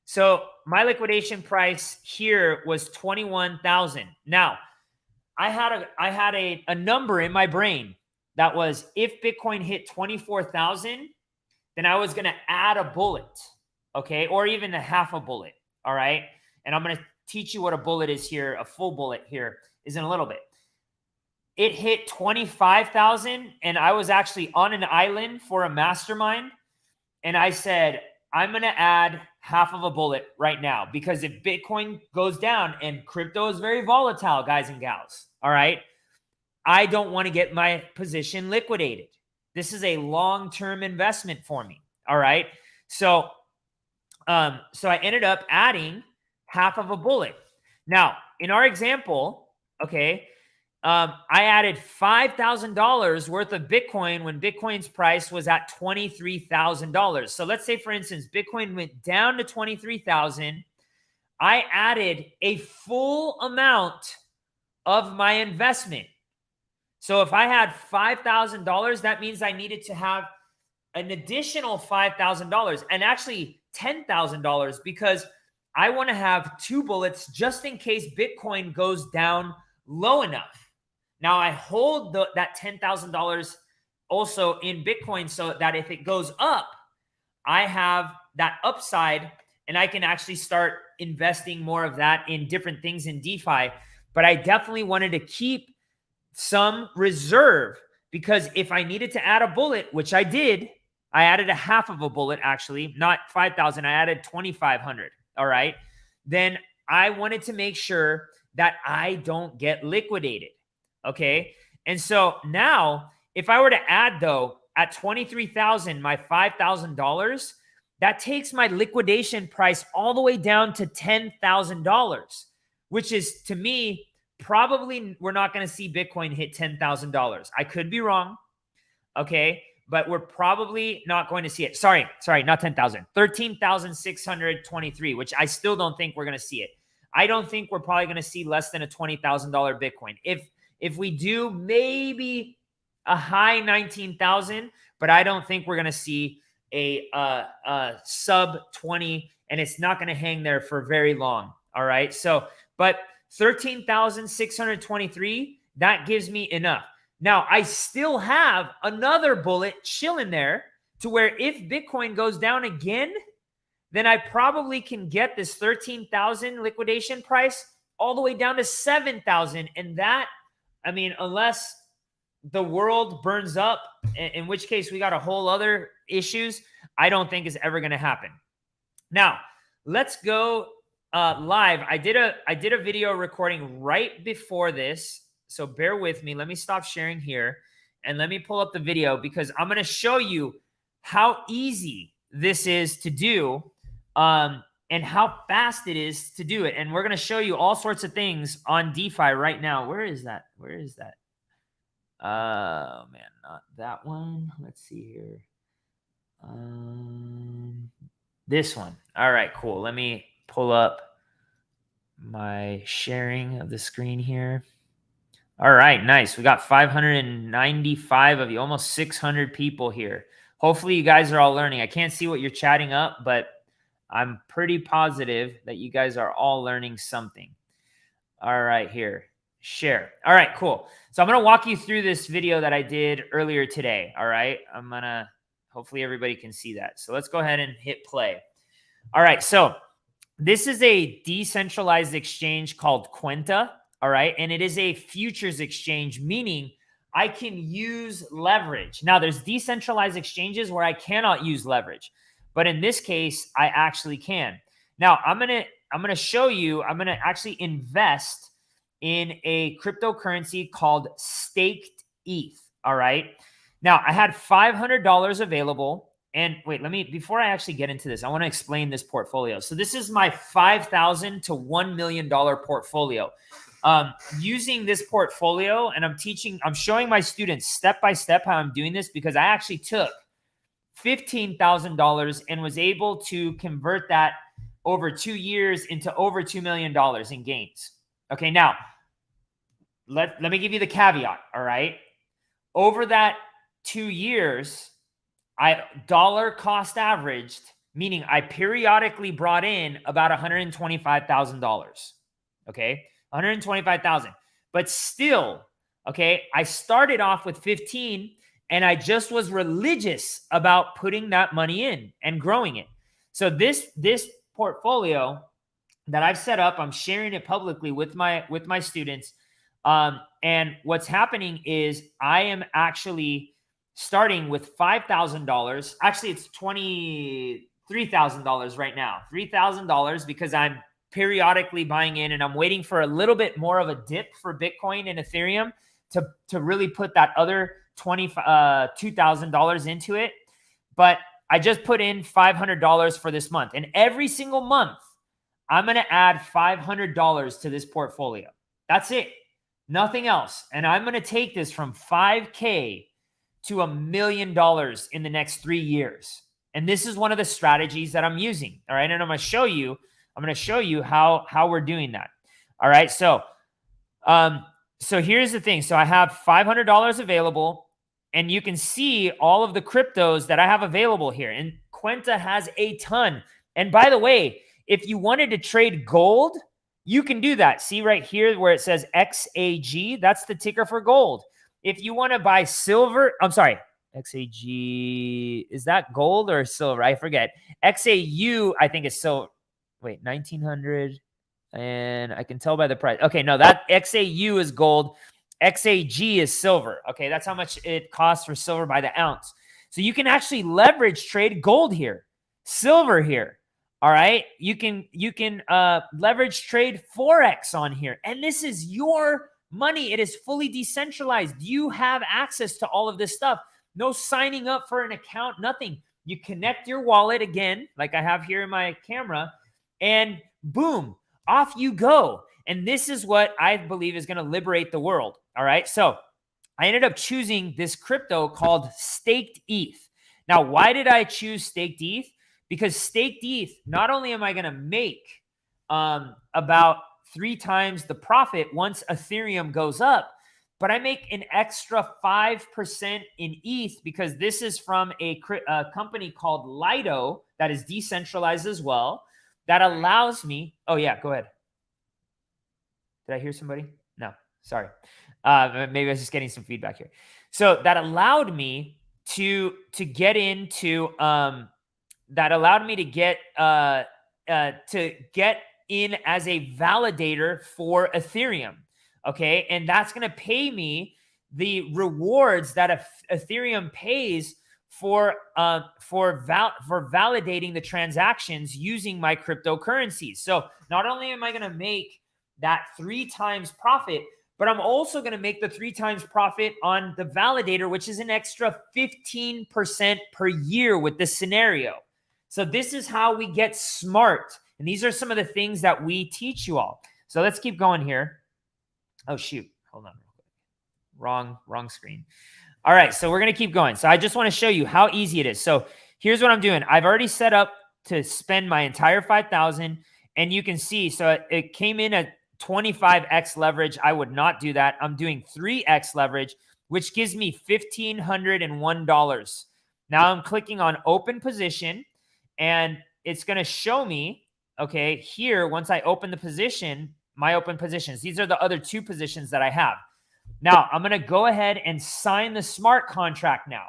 So my liquidation price here was 21,000. Now, I had a number in my brain that was, if Bitcoin hit 24,000, then I was going to add a bullet, okay? Or even a half a bullet, all right? And I'm going to teach you what a bullet is here, a full bullet here is in a little bit. It hit 25,000, and I was actually on an island for a mastermind, and I said, I'm going to add half of a bullet right now, because if Bitcoin goes down, and crypto is very volatile, guys and gals, all right, I don't want to get my position liquidated. This is a long-term investment for me, all right? So I ended up adding half of a bullet. Now, in our example, okay, I added $5,000 worth of Bitcoin when Bitcoin's price was at $23,000. So let's say, for instance, Bitcoin went down to 23,000. I added a full amount of my investment. So if I had $5,000, that means I needed to have an additional $5,000 and actually $10,000, because I want to have 2 bullets just in case Bitcoin goes down low enough. Now, I hold that $10,000 also in Bitcoin so that if it goes up, I have that upside and I can actually start investing more of that in different things in DeFi. But I definitely wanted to keep some reserve, because if I needed to add a bullet, which I did, I added a half of a bullet, actually, not 5,000. I added 2,500. All right. Then I wanted to make sure that I don't get liquidated. Okay. And so now, if I were to add, though, at 23,000, my $5,000, that takes my liquidation price all the way down to $10,000, which is, to me, probably we're not going to see Bitcoin hit $10,000. I could be wrong. Okay. But we're probably not going to see it. Sorry, not 10,000, 13,623, which I still don't think we're going to see it. I don't think we're probably going to see less than a $20,000 Bitcoin. If we do, maybe a high 19,000, but I don't think we're going to see a sub 20, and it's not going to hang there for very long. All right. So, but 13,623, that gives me enough. Now, I still have another bullet chilling there to where if Bitcoin goes down again, then I probably can get this 13,000 liquidation price all the way down to 7,000. And that, I mean, unless the world burns up, in which case we got a whole other issues, I don't think is ever going to happen. Now, let's go live. I did a video recording right before this. So bear with me. Let me stop sharing here and let me pull up the video, because I'm going to show you how easy this is to do and how fast it is to do it. And we're going to show you all sorts of things on DeFi right now. Where is that? Oh, man, not that one. Let's see here. This one. All right, cool. Let me pull up my sharing of the screen here. All right, nice. We got 595 of you, almost 600 people here. Hopefully you guys are all learning. I can't see what you're chatting up, but I'm pretty positive that you guys are all learning something. All right, here, share. All right, cool. So I'm going to walk you through this video that I did earlier today. All right, hopefully everybody can see that. So let's go ahead and hit play. All right, so this is a decentralized exchange called Quenta. All right. And it is a futures exchange, meaning I can use leverage. Now, there's decentralized exchanges where I cannot use leverage, but in this case, I actually can. Now, I'm gonna show you. I'm gonna actually invest in a cryptocurrency called staked ETH. All right. Now, I had $500 available. And wait, before I actually get into this, I want to explain this portfolio. So this is my $5,000 to $1 million portfolio. Using this portfolio, and I'm showing my students step by step how I'm doing this, because I actually took $15,000 and was able to convert that over 2 years into over $2 million in gains. Okay, now let me give you the caveat. All right, over that 2 years, I dollar cost averaged, meaning I periodically brought in about $125,000. Okay, 125,000. But still, okay, I started off with 15, and I just was religious about putting that money in and growing it. So this portfolio that I've set up, I'm sharing it publicly with my students. And what's happening is I am actually starting with $5,000. Actually, it's $23,000 right now. $3,000 because I'm periodically buying in, and I'm waiting for a little bit more of a dip for Bitcoin and Ethereum to really put that other $2,000 into it. But I just put in $500 for this month, and every single month I'm going to add $500 to this portfolio. That's it. Nothing else. And I'm going to take this from 5K to $1 million in the next 3 years. And this is one of the strategies that I'm using. All right. And I'm going to show you how we're doing that. All right. So here's the thing. So I have $500 available, and you can see all of the cryptos that I have available here. And Quenta has a ton. And by the way, if you wanted to trade gold, you can do that. See right here where it says XAG, that's the ticker for gold. If you want to buy silver, I'm sorry, XAG, is that gold or silver? I forget. XAU, I think is silver. Wait, 1900. And I can tell by the price. Okay, no, that XAU is gold. XAG is silver. Okay, that's how much it costs for silver by the ounce. So you can actually leverage trade gold here, silver here. All right, you can leverage trade Forex on here. And this is your money. It is fully decentralized. You have access to all of this stuff. No signing up for an account, nothing. You connect your wallet again, like I have here in my camera, and boom, off you go. And this is what I believe is going to liberate the world. All right. So I ended up choosing this crypto called staked ETH. Now, why did I choose staked ETH? Because staked ETH, not only am I going to make about 3 times the profit once Ethereum goes up, but I make an extra 5% in ETH, because this is from a company called Lido that is decentralized as well, that allows me. Oh yeah, go ahead. Did I hear somebody? No, sorry. Maybe I was just getting some feedback here. So that allowed me to get into to get in as a validator for Ethereum. Okay. And that's going to pay me the rewards that Ethereum pays for validating the transactions using my cryptocurrencies. So not only am I going to make that 3 times profit, but I'm also going to make the 3 times profit on the validator, which is an extra 15% per year with this scenario. So this is how we get smart. And these are some of the things that we teach you all. So let's keep going here. Oh, shoot. Hold on. Wrong screen. All right. So we're going to keep going. So I just want to show you how easy it is. So here's what I'm doing. I've already set up to spend my entire 5,000, and you can see, so it came in at 25x leverage. I would not do that. I'm doing 3x leverage, which gives me $1,501. Now I'm clicking on open position, and it's going to show me, okay, here, once I open the position, my open positions, these are the other 2 positions that I have. Now I'm going to go ahead and sign the smart contract now.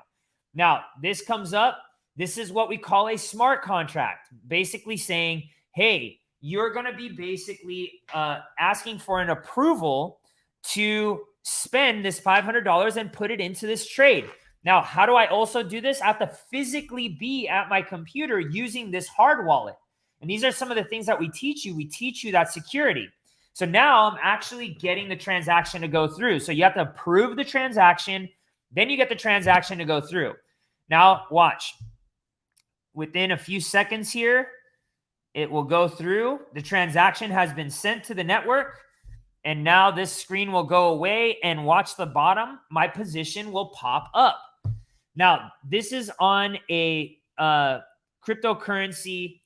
Now this comes up. This is what we call a smart contract, basically saying, hey, you're going to be basically asking for an approval to spend this $500 and put it into this trade. Now, how do I also do this? I have to physically be at my computer using this hard wallet. And these are some of the things that we teach you. We teach you that security. So now I'm actually getting the transaction to go through. So you have to approve the transaction, then you get the transaction to go through. Now watch. Within a few seconds here, it will go through. The transaction has been sent to the network. And now this screen will go away, and watch the bottom. My position will pop up. Now, this is on a cryptocurrency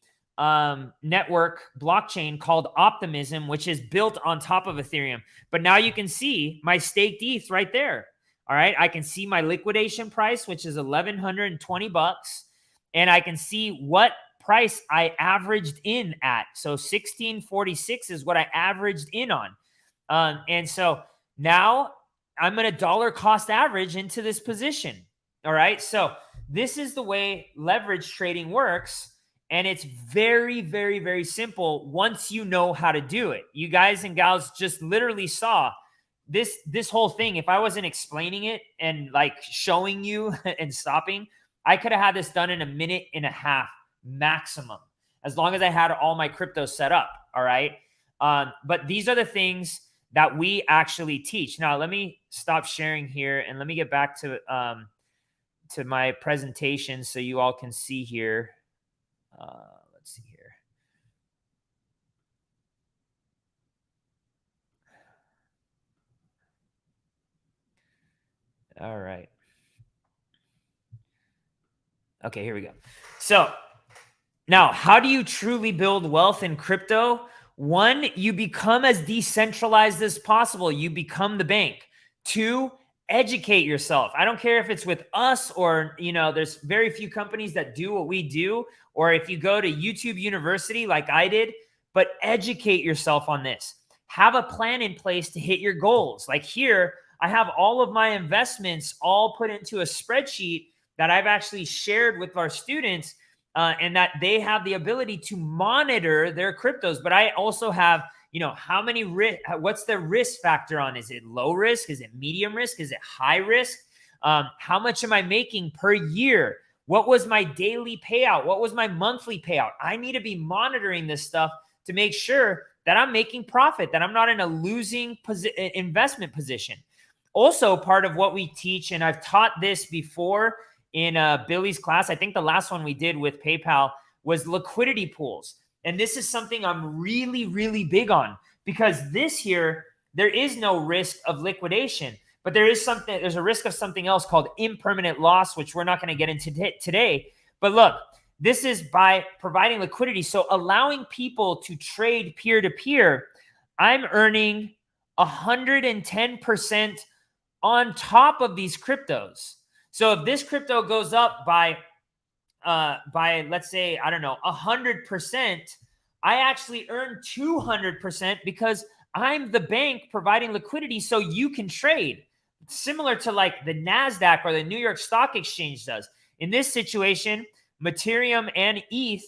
network blockchain called Optimism, which is built on top of Ethereum. But now you can see my staked ETH right there. All right. I can see my liquidation price, which is $1,120. And I can see what price I averaged in at. So 1646 is what I averaged in on. And so now I'm going to dollar cost average into this position. All right. So this is the way leverage trading works. And it's very, very, very simple once you know how to do it. You guys and gals just literally saw this whole thing. If I wasn't explaining it and like showing you and stopping, I could have had this done in a minute and a half maximum, as long as I had all my crypto set up. All right. But these are the things that we actually teach. Now, let me stop sharing here and let me get back to my presentation so you all can see here. Let's see here. All right. Okay, here we go. So now, how do you truly build wealth in crypto? One, you become as decentralized as possible. You become the bank. Two, educate yourself. I don't care if it's with us or, there's very few companies that do what we do, or if you go to YouTube University like I did, but educate yourself on this. Have a plan in place to hit your goals. Like here, I have all of my investments all put into a spreadsheet that I've actually shared with our students, and that they have the ability to monitor their cryptos. But I also have, how many risk, what's the risk factor on? Is it low risk? Is it medium risk? Is it high risk? How much am I making per year? What was my daily payout? What was my monthly payout? I need to be monitoring this stuff to make sure that I'm making profit, that I'm not in a losing investment position. Also, part of what we teach, and I've taught this before in Billy's class, I think the last one we did with PayPal was liquidity pools. And this is something I'm really, really big on, because this here, there is no risk of liquidation, but there's a risk of something else called impermanent loss, which we're not going to get into today. But look, this is by providing liquidity. So allowing people to trade peer-to-peer, I'm earning 110% on top of these cryptos. So if this crypto goes up by let's say, I don't know, 100%, I actually earn 200% because I'm the bank providing liquidity so you can trade. Similar to like the NASDAQ or the New York Stock Exchange does. In this situation, Ethereum and ETH,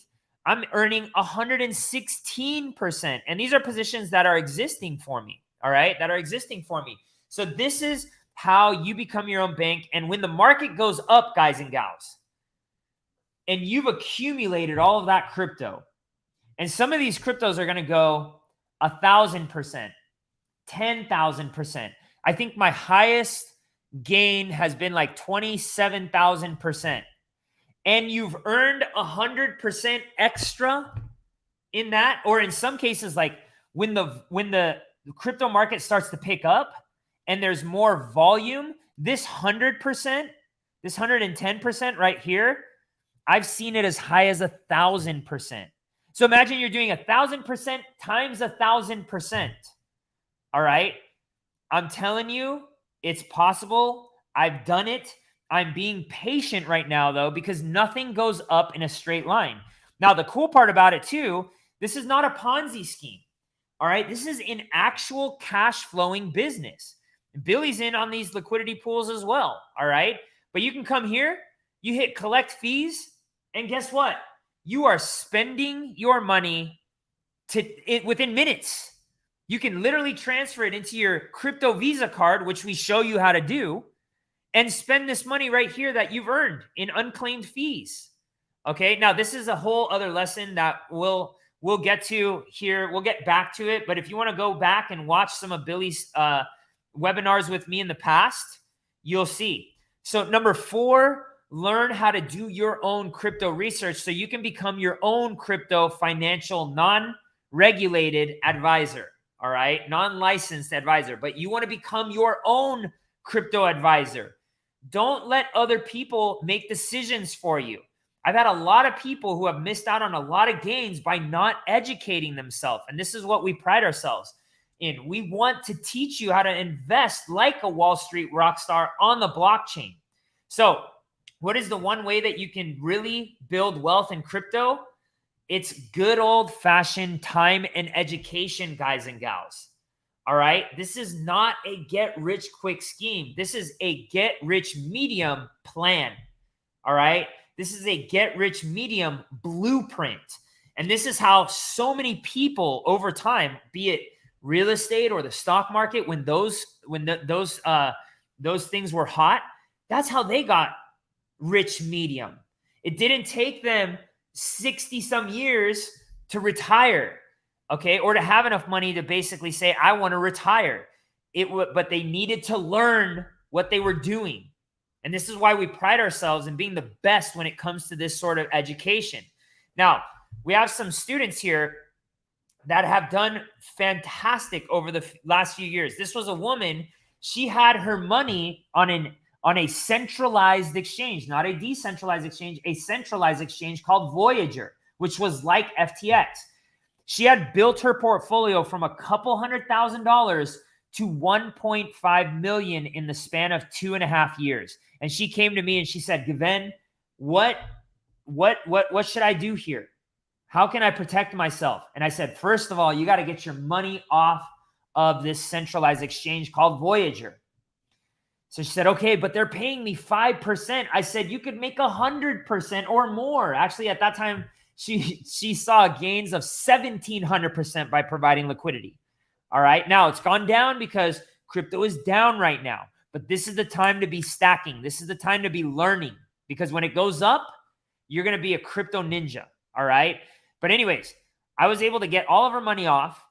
I'm earning 116%. And these are positions that are existing for me, all right? That are existing for me. So this is how you become your own bank. And when the market goes up, guys and gals, and you've accumulated all of that crypto, and some of these cryptos are going to go 1,000%, 10,000%. I think my highest gain has been like 27,000%. And you've earned 100% extra in that, or in some cases, like when the crypto market starts to pick up and there's more volume, this 100%, this 110% right here, I've seen it as high as 1,000%. So imagine you're doing 1,000% times 1,000%. All right. I'm telling you, it's possible. I've done it. I'm being patient right now, though, because nothing goes up in a straight line. Now, the cool part about it, too, this is not a Ponzi scheme. All right. This is an actual cash flowing business. Billy's in on these liquidity pools as well. All right. But you can come here, you hit collect fees, and guess what? You are spending your money within minutes. You can literally transfer it into your crypto Visa card, which we show you how to do, and spend this money right here that you've earned in unclaimed fees. Okay, now this is a whole other lesson that we'll get to here. We'll get back to it. But if you want to go back and watch some of Billy's webinars with me in the past, you'll see. So number 4, learn how to do your own crypto research so you can become your own crypto financial non-regulated advisor. All right, non-licensed advisor, but you want to become your own crypto advisor. Don't let other people make decisions for you. I've had a lot of people who have missed out on a lot of gains by not educating themselves. And this is what we pride ourselves in. We want to teach you how to invest like a Wall Street rock star on the blockchain. So what is the one way that you can really build wealth in crypto? It's good old-fashioned time and education, guys and gals. All right? This is not a get-rich-quick scheme. This is a get-rich-medium plan. All right? This is a get-rich-medium blueprint. And this is how so many people over time, be it real estate or the stock market, when those things were hot, that's how they got rich medium. It didn't take them 60 some years to retire, okay, or to have enough money to basically say, I want to retire. But they needed to learn what they were doing. And this is why we pride ourselves in being the best when it comes to this sort of education. Now, we have some students here that have done fantastic over the last few years. This was a woman. She had her money on a centralized exchange, not a decentralized exchange, a centralized exchange called Voyager, which was like FTX. She had built her portfolio from a couple $100,000 to 1.5 million in the span of 2.5 years. And she came to me and she said, Gven, what should I do here? How can I protect myself? And I said, first of all, you got to get your money off of this centralized exchange called Voyager. So she said, okay, but they're paying me 5%. I said, you could make 100% or more. Actually, at that time, she saw gains of 1,700% by providing liquidity. All right. Now it's gone down because crypto is down right now, but this is the time to be stacking. This is the time to be learning, because when it goes up, you're going to be a crypto ninja. All right. But anyways, I was able to get all of her money off.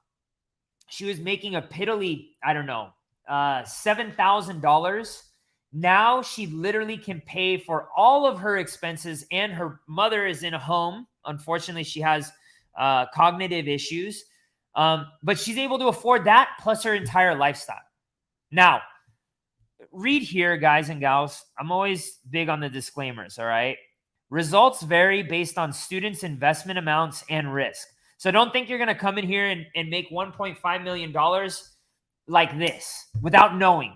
She was making a piddly, I don't know, $7,000. Now she literally can pay for all of her expenses, and her mother is in a home. Unfortunately, she has cognitive issues. But she's able to afford that plus her entire lifestyle. Now, read here, guys and gals. I'm always big on the disclaimers, all right? Results vary based on students' investment amounts and risk. So don't think you're going to come in here and make $1.5 million like this without knowing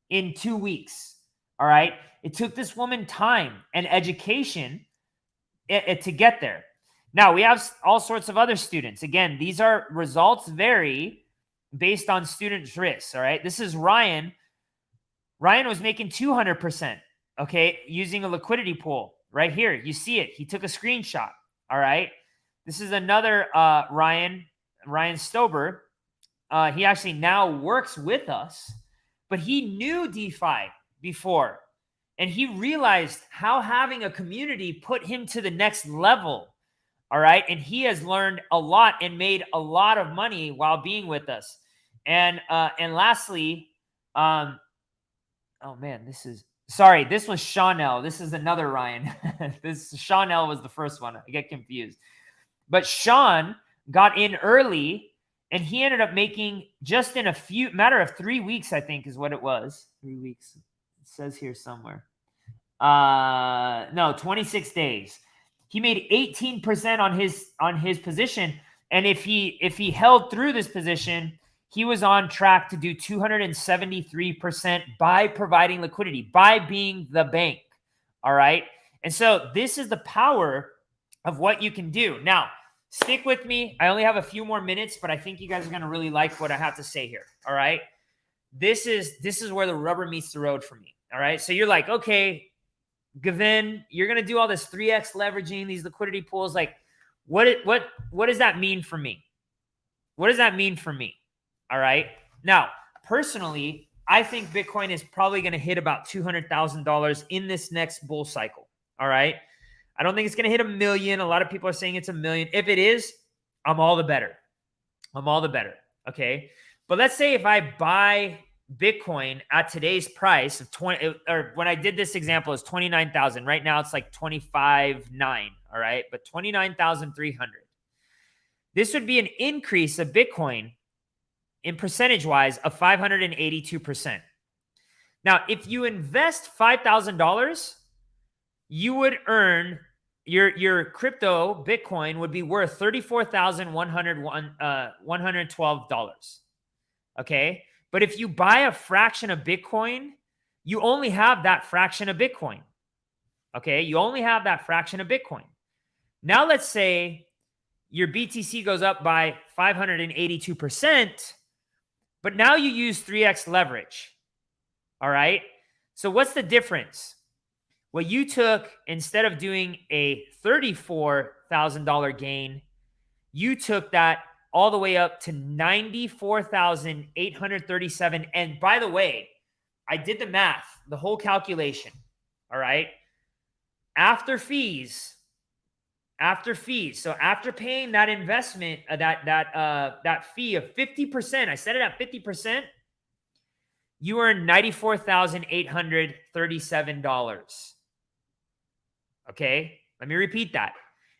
in 2 weeks, all right? It took this woman time and education to get there. Now, we have all sorts of other students. Again, these are results vary based on students' risks, all right? This is Ryan. Ryan was making 200%, okay, using a liquidity pool. Right here, you see it. He took a screenshot, all right? This is another Ryan Stober. He actually now works with us, but he knew DeFi before, and he realized how having a community put him to the next level. All right. And he has learned a lot and made a lot of money while being with us. And lastly, oh man, this was Chanel. This is another Ryan. Chanel was the first one. I get confused. But Sean got in early, and he ended up making just in a matter of 3 weeks, I think is what it was. 3 weeks. It says here somewhere. No, 26 days. He made 18% on his position, and if he held through this position, he was on track to do 273% by providing liquidity, by being the bank. All right, and so this is the power of what you can do. Now, stick with me. I only have a few more minutes, but I think you guys are going to really like what I have to say here. All right, this is where the rubber meets the road for me. All right, so you're like, okay, Gven, you're going to do all this 3x leveraging, these liquidity pools. Like, what does that mean for me? What does that mean for me? All right. Now, personally, I think Bitcoin is probably going to hit about $200,000 in this next bull cycle. All right. I don't think it's going to hit 1 million. A lot of people are saying it's 1 million. If it is, I'm all the better. I'm all the better. Okay. But let's say if I buy Bitcoin at today's price of 20, or when I did this example, is 29,000. Right now it's like 25.9. All right. But 29,300. This would be an increase of Bitcoin in percentage wise of 582%. Now, if you invest $5,000, you would earn your crypto Bitcoin would be worth $34,112. Okay. But if you buy a fraction of Bitcoin, you only have that fraction of Bitcoin. Okay. You only have that fraction of Bitcoin. Now, let's say your BTC goes up by 582%, but now you use 3x leverage. All right. So what's the difference? Well, you took, instead of doing a $34,000 gain, you took that all the way up to 94,837. And by the way, I did the math, the whole calculation. All right. After fees. So after paying that investment, that fee of 50%, I set it at 50%, you earn $94,837. Okay, let me repeat that.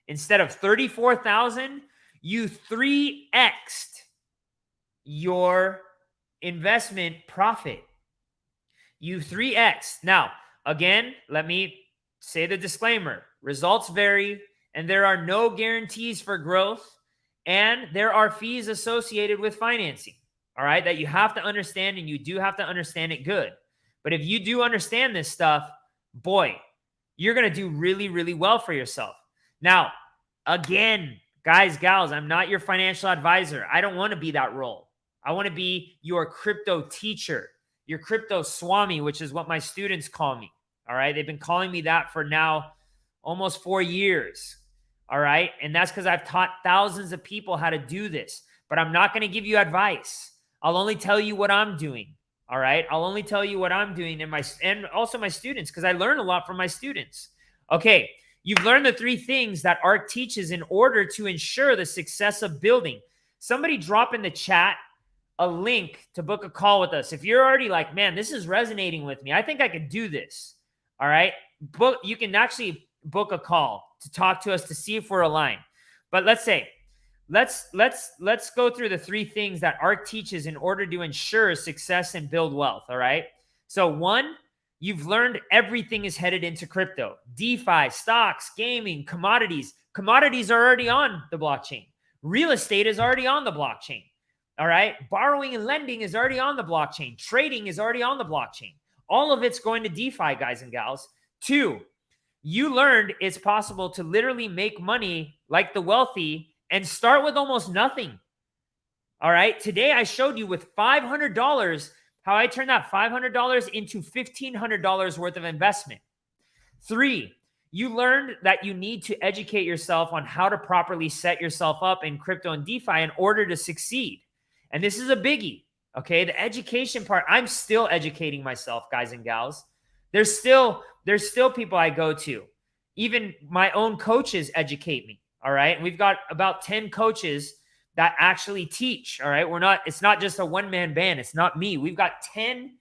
Instead of 34,000, you 3x'd your investment profit. You 3x. Now, again, let me say the disclaimer. Results vary, and there are no guarantees for growth, and there are fees associated with financing, all right, that you have to understand, and you do have to understand it good. But if you do understand this stuff, boy, you're going to do really, really well for yourself. Now, again, guys, gals, I'm not your financial advisor. I don't want to be that role. I want to be your crypto teacher, your crypto Swami, which is what my students call me. All right. They've been calling me that for now almost 4 years. All right. And that's because I've taught thousands of people how to do this, but I'm not going to give you advice. I'll only tell you what I'm doing. All right. I'll only tell you what I'm doing and also my students, because I learn a lot from my students. Okay. You've learned the 3 things that ARC teaches in order to ensure the success of building. Somebody drop in the chat a link to book a call with us. If you're already like, man, this is resonating with me, I think I could do this. All right. You can actually book a call to talk to us to see if we're aligned. But let's go through the 3 things that ARC teaches in order to ensure success and build wealth. All right. So 1, you've learned everything is headed into crypto, DeFi, stocks, gaming, commodities. Commodities are already on the blockchain. Real estate is already on the blockchain. All right. Borrowing and lending is already on the blockchain. Trading is already on the blockchain. All of it's going to DeFi, guys and gals. 2, you learned it's possible to literally make money like the wealthy and start with almost nothing. All right. Today, I showed you with $500 how I turned that $500 into $1,500 worth of investment. 3, you learned that you need to educate yourself on how to properly set yourself up in crypto and DeFi in order to succeed. And this is a biggie. Okay. The education part, I'm still educating myself, guys and gals. There's still people I go to. Even my own coaches educate me. All right. And we've got about 10 coaches that actually teach. All right. It's not just a one-man band. It's not me. We've got 10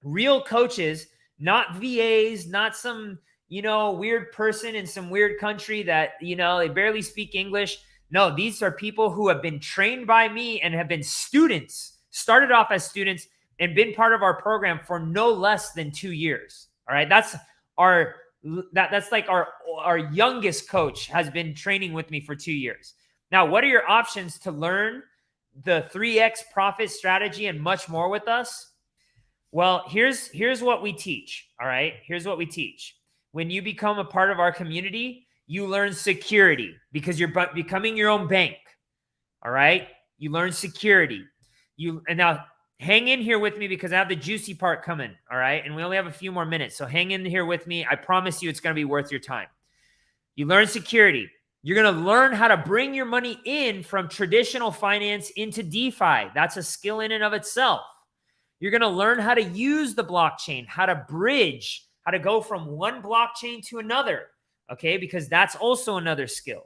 real coaches, not VAs, not some, weird person in some weird country that, they barely speak English. No, these are people who have been trained by me and have been students, started off as students and been part of our program for no less than 2 years. All right. That's like our youngest coach has been training with me for 2 years. Now, what are your options to learn the 3x profit strategy and much more with us? Well, here's what we teach. All right. Here's what we teach. When you become a part of our community, you learn security because you're becoming your own bank. All right. You learn security. And now hang in here with me because I have the juicy part coming. All right. And we only have a few more minutes. So hang in here with me. I promise you it's going to be worth your time. You learn security. You're going to learn how to bring your money in from traditional finance into DeFi. That's a skill in and of itself. You're going to learn how to use the blockchain, how to bridge, how to go from one blockchain to another, okay? Because that's also another skill.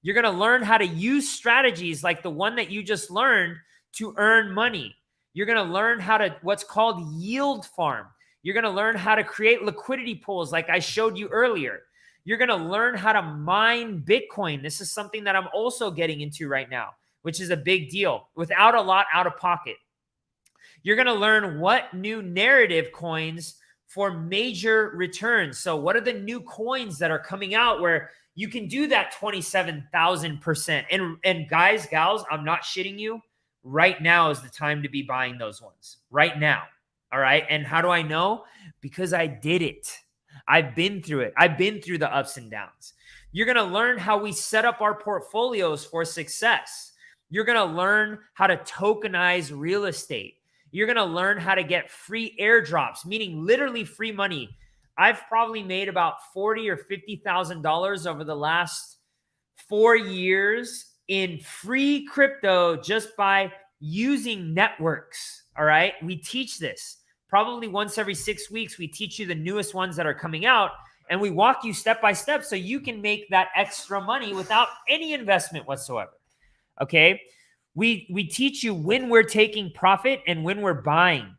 You're going to learn how to use strategies like the one that you just learned to earn money. You're going to learn how to what's called yield farm. You're going to learn how to create liquidity pools like I showed you earlier. You're going to learn how to mine Bitcoin. This is something that I'm also getting into right now, which is a big deal without a lot out of pocket. You're going to learn what new narrative coins for major returns. So what are the new coins that are coming out where you can do that 27,000%? And guys, gals, I'm not shitting you. Right now is the time to be buying those ones. Right now. All right. And how do I know? Because I did it. I've been through it. I've been through the ups and downs. You're going to learn how we set up our portfolios for success. You're going to learn how to tokenize real estate. You're going to learn how to get free airdrops, meaning literally free money. I've probably made about $40,000 or $50,000 over the last 4 years in free crypto just by using networks. All right. We teach this. Probably once every 6 weeks, we teach you the newest ones that are coming out, and we walk you step by step so you can make that extra money without any investment whatsoever. Okay. We teach you when we're taking profit and when we're buying.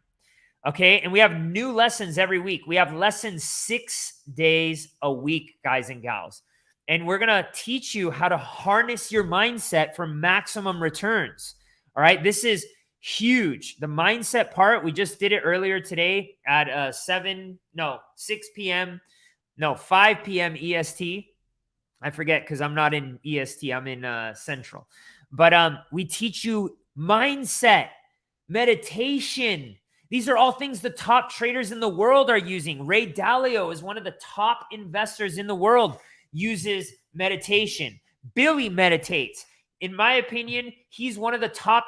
Okay. And we have new lessons every week. We have lessons 6 days a week, guys and gals. And we're going to teach you how to harness your mindset for maximum returns. All right. This is huge. The mindset part, we just did it earlier today at 5 p.m. EST. I forget because I'm not in EST. I'm in Central. But we teach you mindset, meditation. These are all things the top traders in the world are using. Ray Dalio is one of the top investors in the world, uses meditation. Billy meditates. In my opinion, he's one of the top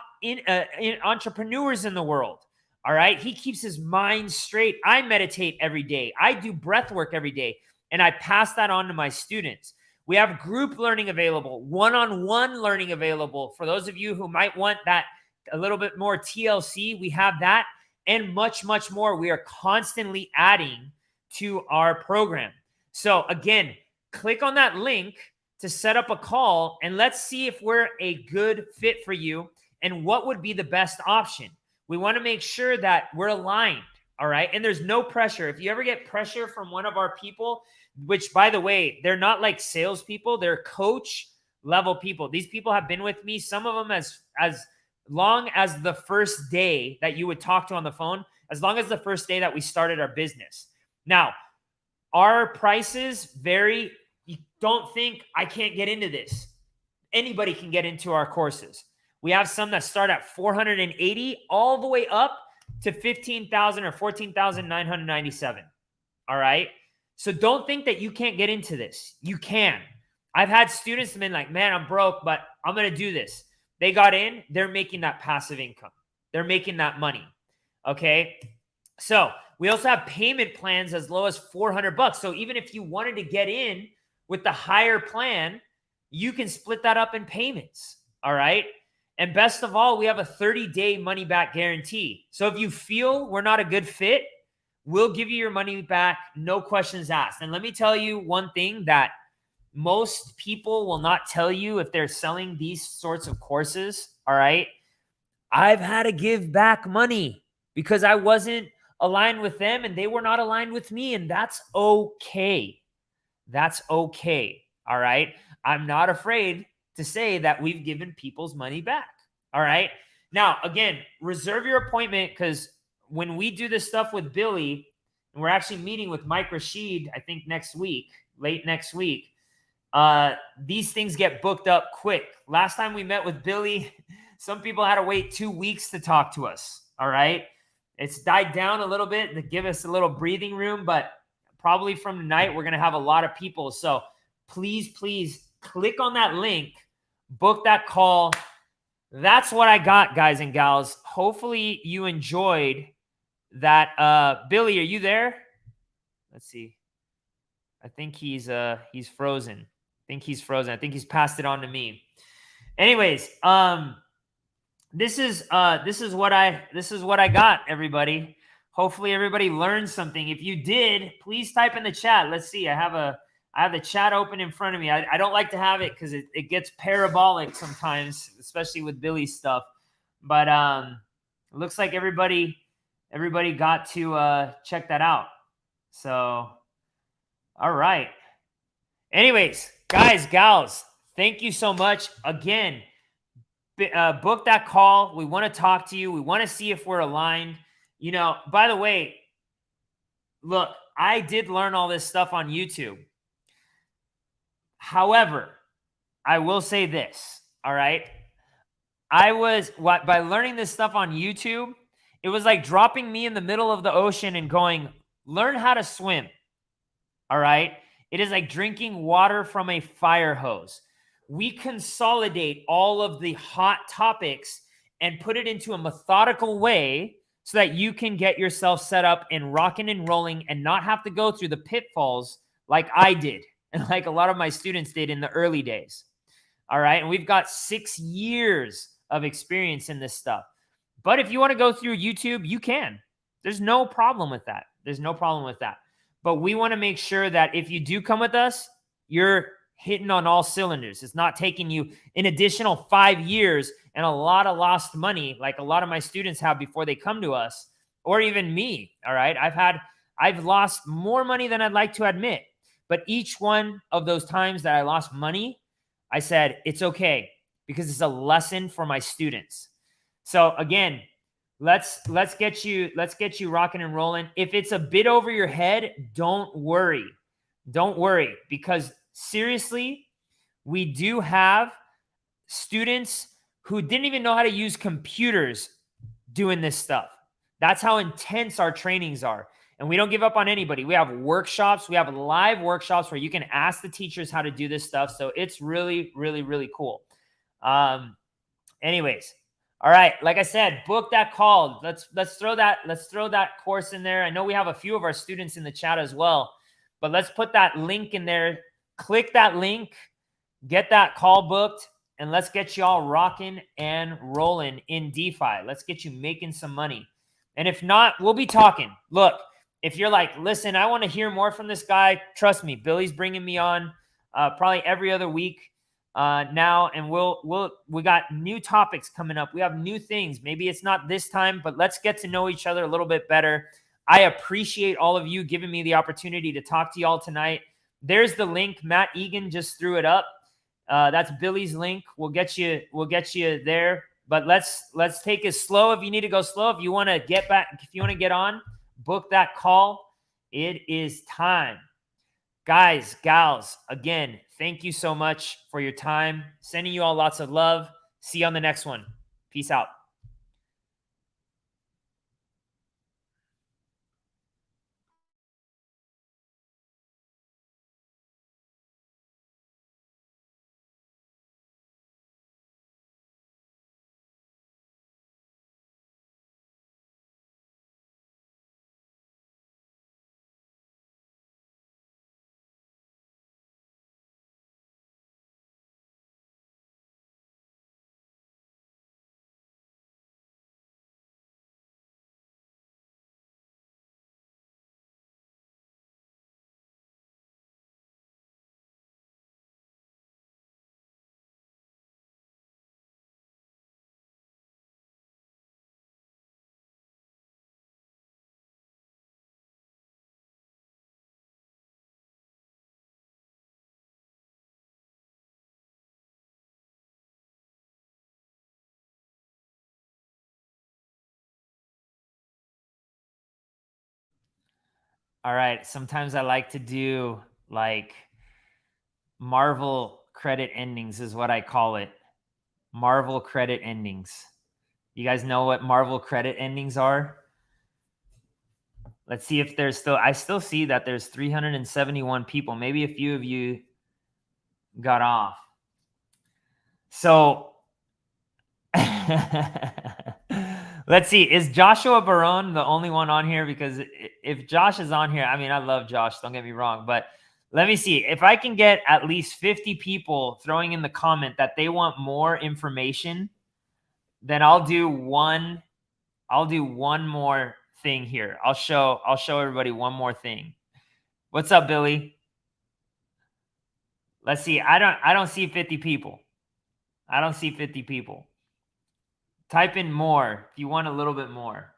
entrepreneurs in the world. All right. He keeps his mind straight. I meditate every day. I do breath work every day, and I pass that on to my students. We have group learning available, one-on-one learning available. For those of you who might want that a little bit more TLC, we have that and much, much more. We are constantly adding to our program. So again, click on that link to set up a call, and let's see if we're a good fit for you and what would be the best option. We want to make sure that we're aligned, all right? And there's no pressure. If you ever get pressure from one of our people, which, by the way, they're not like salespeople, they're coach level people. These people have been with me, some of them as long as the first day that you would talk to on the phone, as long as the first day that we started our business. Now, our prices vary. You don't think I can't get into this. Anybody can get into our courses. We have some that start at $480 all the way up to $15,000 or $14,997. All right. So don't think that you can't get into this. You can. I've had students have been like, man, I'm broke, but I'm going to do this. They got in, they're making that passive income. They're making that money. Okay. So we also have payment plans as low as $400. So even if you wanted to get in with the higher plan, you can split that up in payments. All right. And best of all, we have a 30-day money back guarantee. So if you feel we're not a good fit, we'll give you your money back, no questions asked. And let me tell you one thing that most people will not tell you if they're selling these sorts of courses. All right. I've had to give back money because I wasn't aligned with them and they were not aligned with me. And that's okay. That's okay. All right. I'm not afraid to say that we've given people's money back. All right. Now, again, reserve your appointment because when we do this stuff with Billy, and we're actually meeting with Mike Rashid, I think next week, late next week, these things get booked up quick. Last time we met with Billy, some people had to wait 2 weeks to talk to us. All right. It's died down a little bit to give us a little breathing room, but probably from tonight, we're going to have a lot of people. So please, please click on that link, book that call. That's what I got, guys and gals. Hopefully you enjoyed that. Billy, are you there? Let's see. I think he's frozen. think he's frozen. I think he's passed it on to me. Anyways, this is what I got, everybody. Hopefully everybody learned something. If you did, please type in the chat. Let's see. I have the chat open in front of me. I don't like to have it because it gets parabolic sometimes, especially with Billy's stuff. But it looks like everybody got to check that out. So, all right. Anyways, guys, gals, thank you so much. Again, book that call. We want to talk to you. We want to see if we're aligned. You know, by the way, look, I did learn all this stuff on YouTube. However, I will say this, all right? By learning this stuff on YouTube, it was like dropping me in the middle of the ocean and going, learn how to swim, all right? It is like drinking water from a fire hose. We consolidate all of the hot topics and put it into a methodical way so that you can get yourself set up and rocking and rolling and not have to go through the pitfalls like I did and like a lot of my students did in the early days. All right. And we've got 6 years of experience in this stuff. But if you want to go through YouTube, you can. There's no problem with that. There's no problem with that. But we want to make sure that if you do come with us, you're hitting on all cylinders. It's not taking you an additional 5 years and a lot of lost money like a lot of my students have before they come to us, or even me. All right. I've lost more money than I'd like to admit. But each one of those times that I lost money, I said, it's okay because it's a lesson for my students. So again, let's get you rocking and rolling. If it's a bit over your head, don't worry. Don't worry, because seriously, we do have students who didn't even know how to use computers doing this stuff. That's how intense our trainings are. And we don't give up on anybody. We have workshops. We have live workshops where you can ask the teachers how to do this stuff. So it's really, really, really cool. Anyways, all right. Like I said, book that call. Let's throw that course in there. I know we have a few of our students in the chat as well, but let's put that link in there. Click that link, get that call booked, and let's get you all rocking and rolling in DeFi. Let's get you making some money. And if not, we'll be talking. Look, if you're like, listen, I want to hear more from this guy, trust me, Billy's bringing me on probably every other week now, and we got new topics coming up. We have new things. Maybe it's not this time, but let's get to know each other a little bit better. I appreciate all of you giving me the opportunity to talk to y'all tonight. There's the link. Matt Egan just threw it up. That's Billy's link. We'll get you there. But let's take it slow. If you need to go slow, if you want to get back, if you want to get on, book that call. It is time. Guys, gals, again, thank you so much for your time. Sending you all lots of love. See you on the next one. Peace out. All right. Sometimes I like to do like Marvel credit endings is what I call it. Marvel credit endings. You guys know what Marvel credit endings are? Let's see if there's I still see that there's 371 people. Maybe a few of you got off. So let's see. Is Joshua Barone the only one on here? Because if Josh is on here, I mean, I love Josh. Don't get me wrong. But Let me see if I can get at least 50 people throwing in the comment that they want more information. Then I'll do one more thing here. I'll show everybody one more thing. What's up, Billy? Let's see. I don't see 50 people. I don't see 50 people. Type in more if you want a little bit more.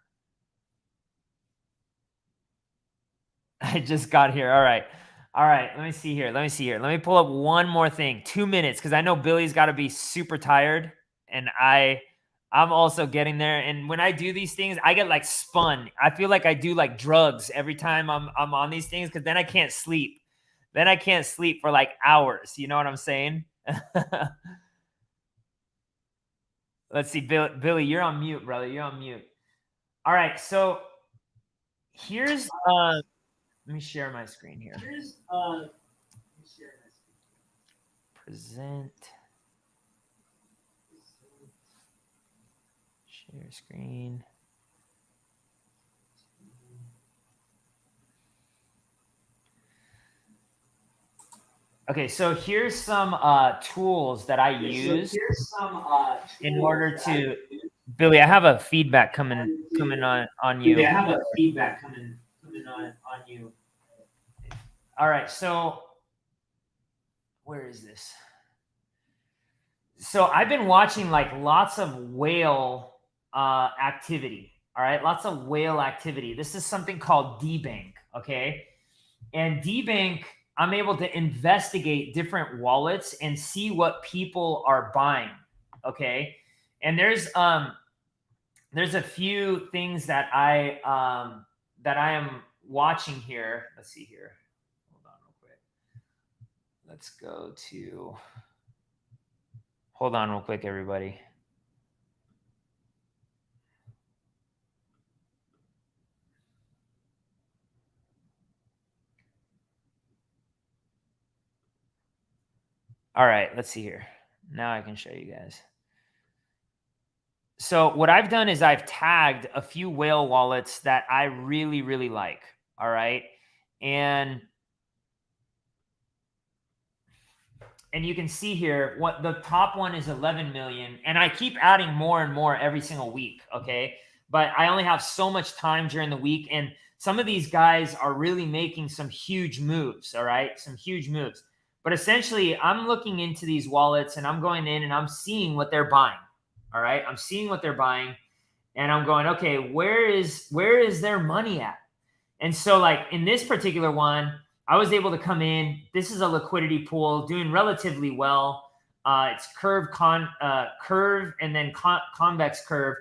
I just got here. All right. Let me see here. Let me pull up one more thing. 2 minutes, because I know Billy's got to be super tired, and I'm also getting there. And when I do these things, I get like spun. I feel like I do like drugs every time I'm on these things, because then I can't sleep. Then I can't sleep for like hours. You know what I'm saying? Let's see, Billy, you're on mute, brother. You're on mute. All right, so here's let me share my screen here. Present. Share screen. Okay, so here's some tools that I use in order to. Billy, I have a feedback coming on you. I have a feedback coming on you. All right, so where is this? So I've been watching like lots of whale activity. All right, lots of whale activity. This is something called DBank. Okay, and DBank, I'm able to investigate different wallets and see what people are buying. Okay, and there's a few things that I am watching here. Let's see here. Hold on real quick. Let's go to. Hold on real quick, everybody. All right, let's see here. Now I can show you guys. So what I've done is I've tagged a few whale wallets that I really, really like. All right. And you can see here what the top one is 11 million. And I keep adding more and more every single week. Okay. But I only have so much time during the week. And some of these guys are really making some huge moves. All right. Some huge moves. But essentially, I'm looking into these wallets and I'm going in and I'm seeing what they're buying. All right. I'm seeing what they're buying and I'm going, okay, where is their money at? And so like in this particular one, I was able to come in. This is a liquidity pool doing relatively well. It's curve and then convex curve,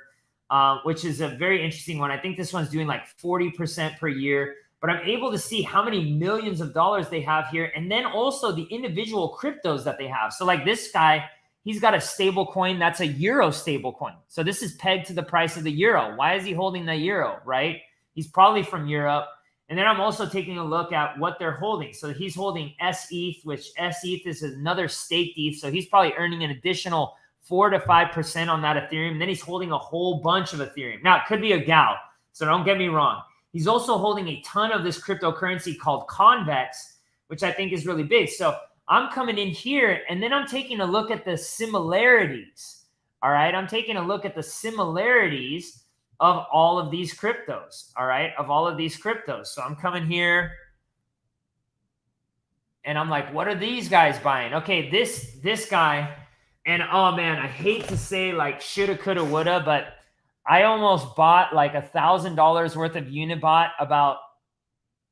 which is a very interesting one. I think this one's doing like 40% per year, but I'm able to see how many millions of dollars they have here. And then also the individual cryptos that they have. So like this guy, he's got a stable coin that's a euro stable coin. So this is pegged to the price of the euro. Why is he holding the euro, right? He's probably from Europe. And then I'm also taking a look at what they're holding. So he's holding SETH, which SETH is another staked ETH. So he's probably earning an additional 4 to 5% on that Ethereum. And then he's holding a whole bunch of Ethereum. Now, it could be a gal, so don't get me wrong. He's also holding a ton of this cryptocurrency called Convex, which I think is really big. So I'm coming in here, and then I'm taking a look at the similarities. All right, I'm taking a look at the similarities of all of these cryptos. All right, of all of these cryptos. So I'm coming here, and I'm like, what are these guys buying? Okay, this guy, and oh man, I hate to say like shoulda, coulda, woulda, but I almost bought like $1,000 worth of Unibot about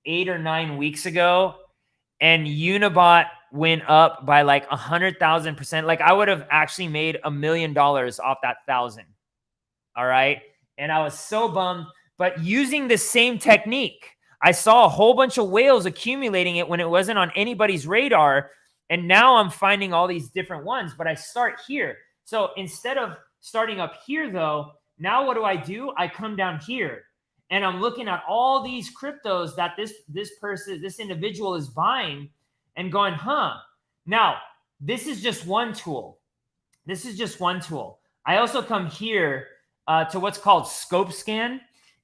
8 or 9 weeks ago, and Unibot went up by like 100,000%. Like I would have actually made $1 million off that 1,000. All right. And I was so bummed, but using the same technique, I saw a whole bunch of whales accumulating it when it wasn't on anybody's radar. And now I'm finding all these different ones, but I start here. So instead of starting up here though, now what do? I come down here and I'm looking at all these cryptos that this individual is buying and going, huh? Now, this is just one tool. I also come here to what's called scope scan.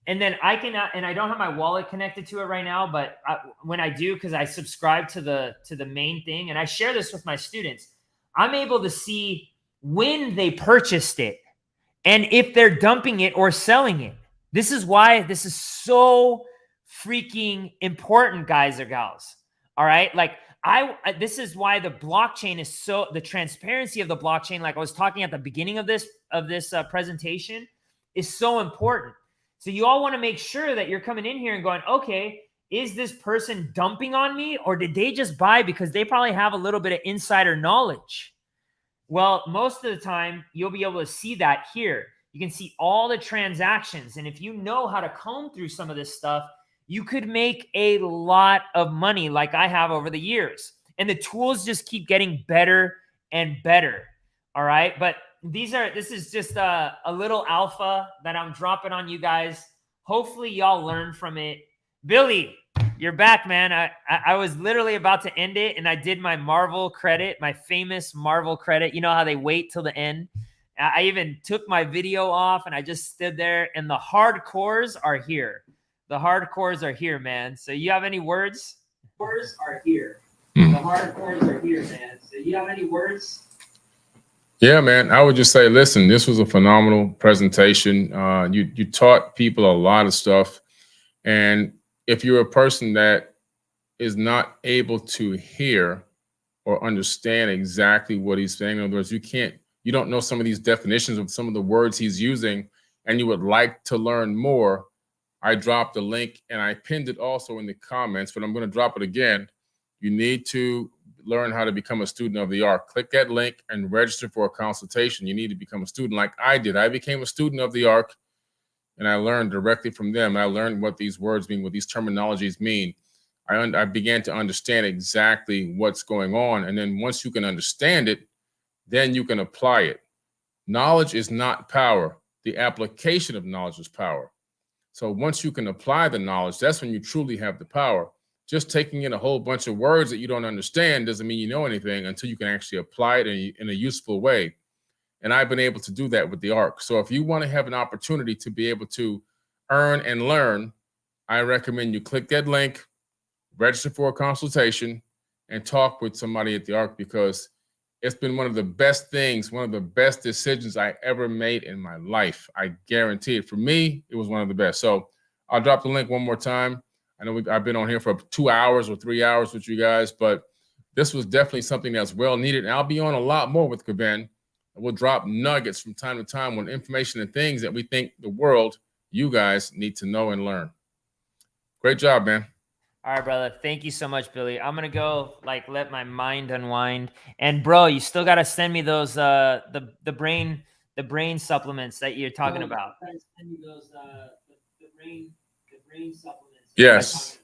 And then I can, and I don't have my wallet connected to it right now, but when I do, because I subscribe to the main thing, and I share this with my students, I'm able to see when they purchased it and if they're dumping it or selling it. This is why this is so freaking important, guys or gals. All right. Like this is why the blockchain is so, the transparency of the blockchain, like I was talking at the beginning of this presentation, is so important. So you all want to make sure that you're coming in here and going, okay, is this person dumping on me, or did they just buy because they probably have a little bit of insider knowledge? Well, most of the time you'll be able to see that here. You can see all the transactions. And if you know how to comb through some of this stuff, you could make a lot of money like I have over the years. And the tools just keep getting better and better. All right. But this is just a little alpha that I'm dropping on you guys. Hopefully y'all learn from it. Billy, you're back, man. I was literally about to end it, and I did my Marvel credit, my famous Marvel credit. You know how they wait till the end? I even took my video off, and I just stood there, and the hardcores are here. The hardcores are here, man. So you have any words? Hardcores are here. The hardcores are here, man. So you have any words? Yeah, man. I would just say, listen, this was a phenomenal presentation. You taught people a lot of stuff. And if you're a person that is not able to hear or understand exactly what he's saying, in other words, you don't know some of these definitions of some of the words he's using, and you would like to learn more, I dropped a link and I pinned it also in the comments, but I'm going to drop it again. You need to learn how to become a student of the ARC. Click that link and register for a consultation. You need to become a student like I did. I became a student of the ARC, and I learned directly from them. I learned what these words mean, what these terminologies mean. I began to understand exactly what's going on. And then once you can understand it, then you can apply it. Knowledge is not power. The application of knowledge is power. So once you can apply the knowledge, that's when you truly have the power. Just taking in a whole bunch of words that you don't understand doesn't mean you know anything until you can actually apply it in a useful way. And I've been able to do that with the ARC. So if you want to have an opportunity to be able to earn and learn, I recommend you click that link, register for a consultation, and talk with somebody at the ARC, because it's been one of the best things, one of the best decisions I ever made in my life. I guarantee it. For me, it was one of the best. So I'll drop the link one more time. I know I've been on here for 2 hours or 3 hours with you guys, but this was definitely something that's well needed. And I'll be on a lot more with Gven. We'll drop nuggets from time to time on information and things that we think the world, you guys, need to know and learn. Great job, man. All right, brother. Thank you so much, Billy. I'm gonna go let my mind unwind. And bro, you still gotta send me those the brain supplements that you're talking about. Send me those the brain supplements. Yes.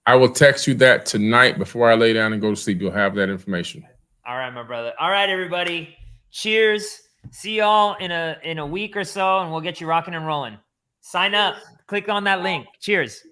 I will text you that tonight before I lay down and go to sleep. You'll have that information. All right, my brother. All right, everybody. Cheers. See y'all in a week or so, and we'll get you rocking and rolling. Sign up. Click on that link. Cheers.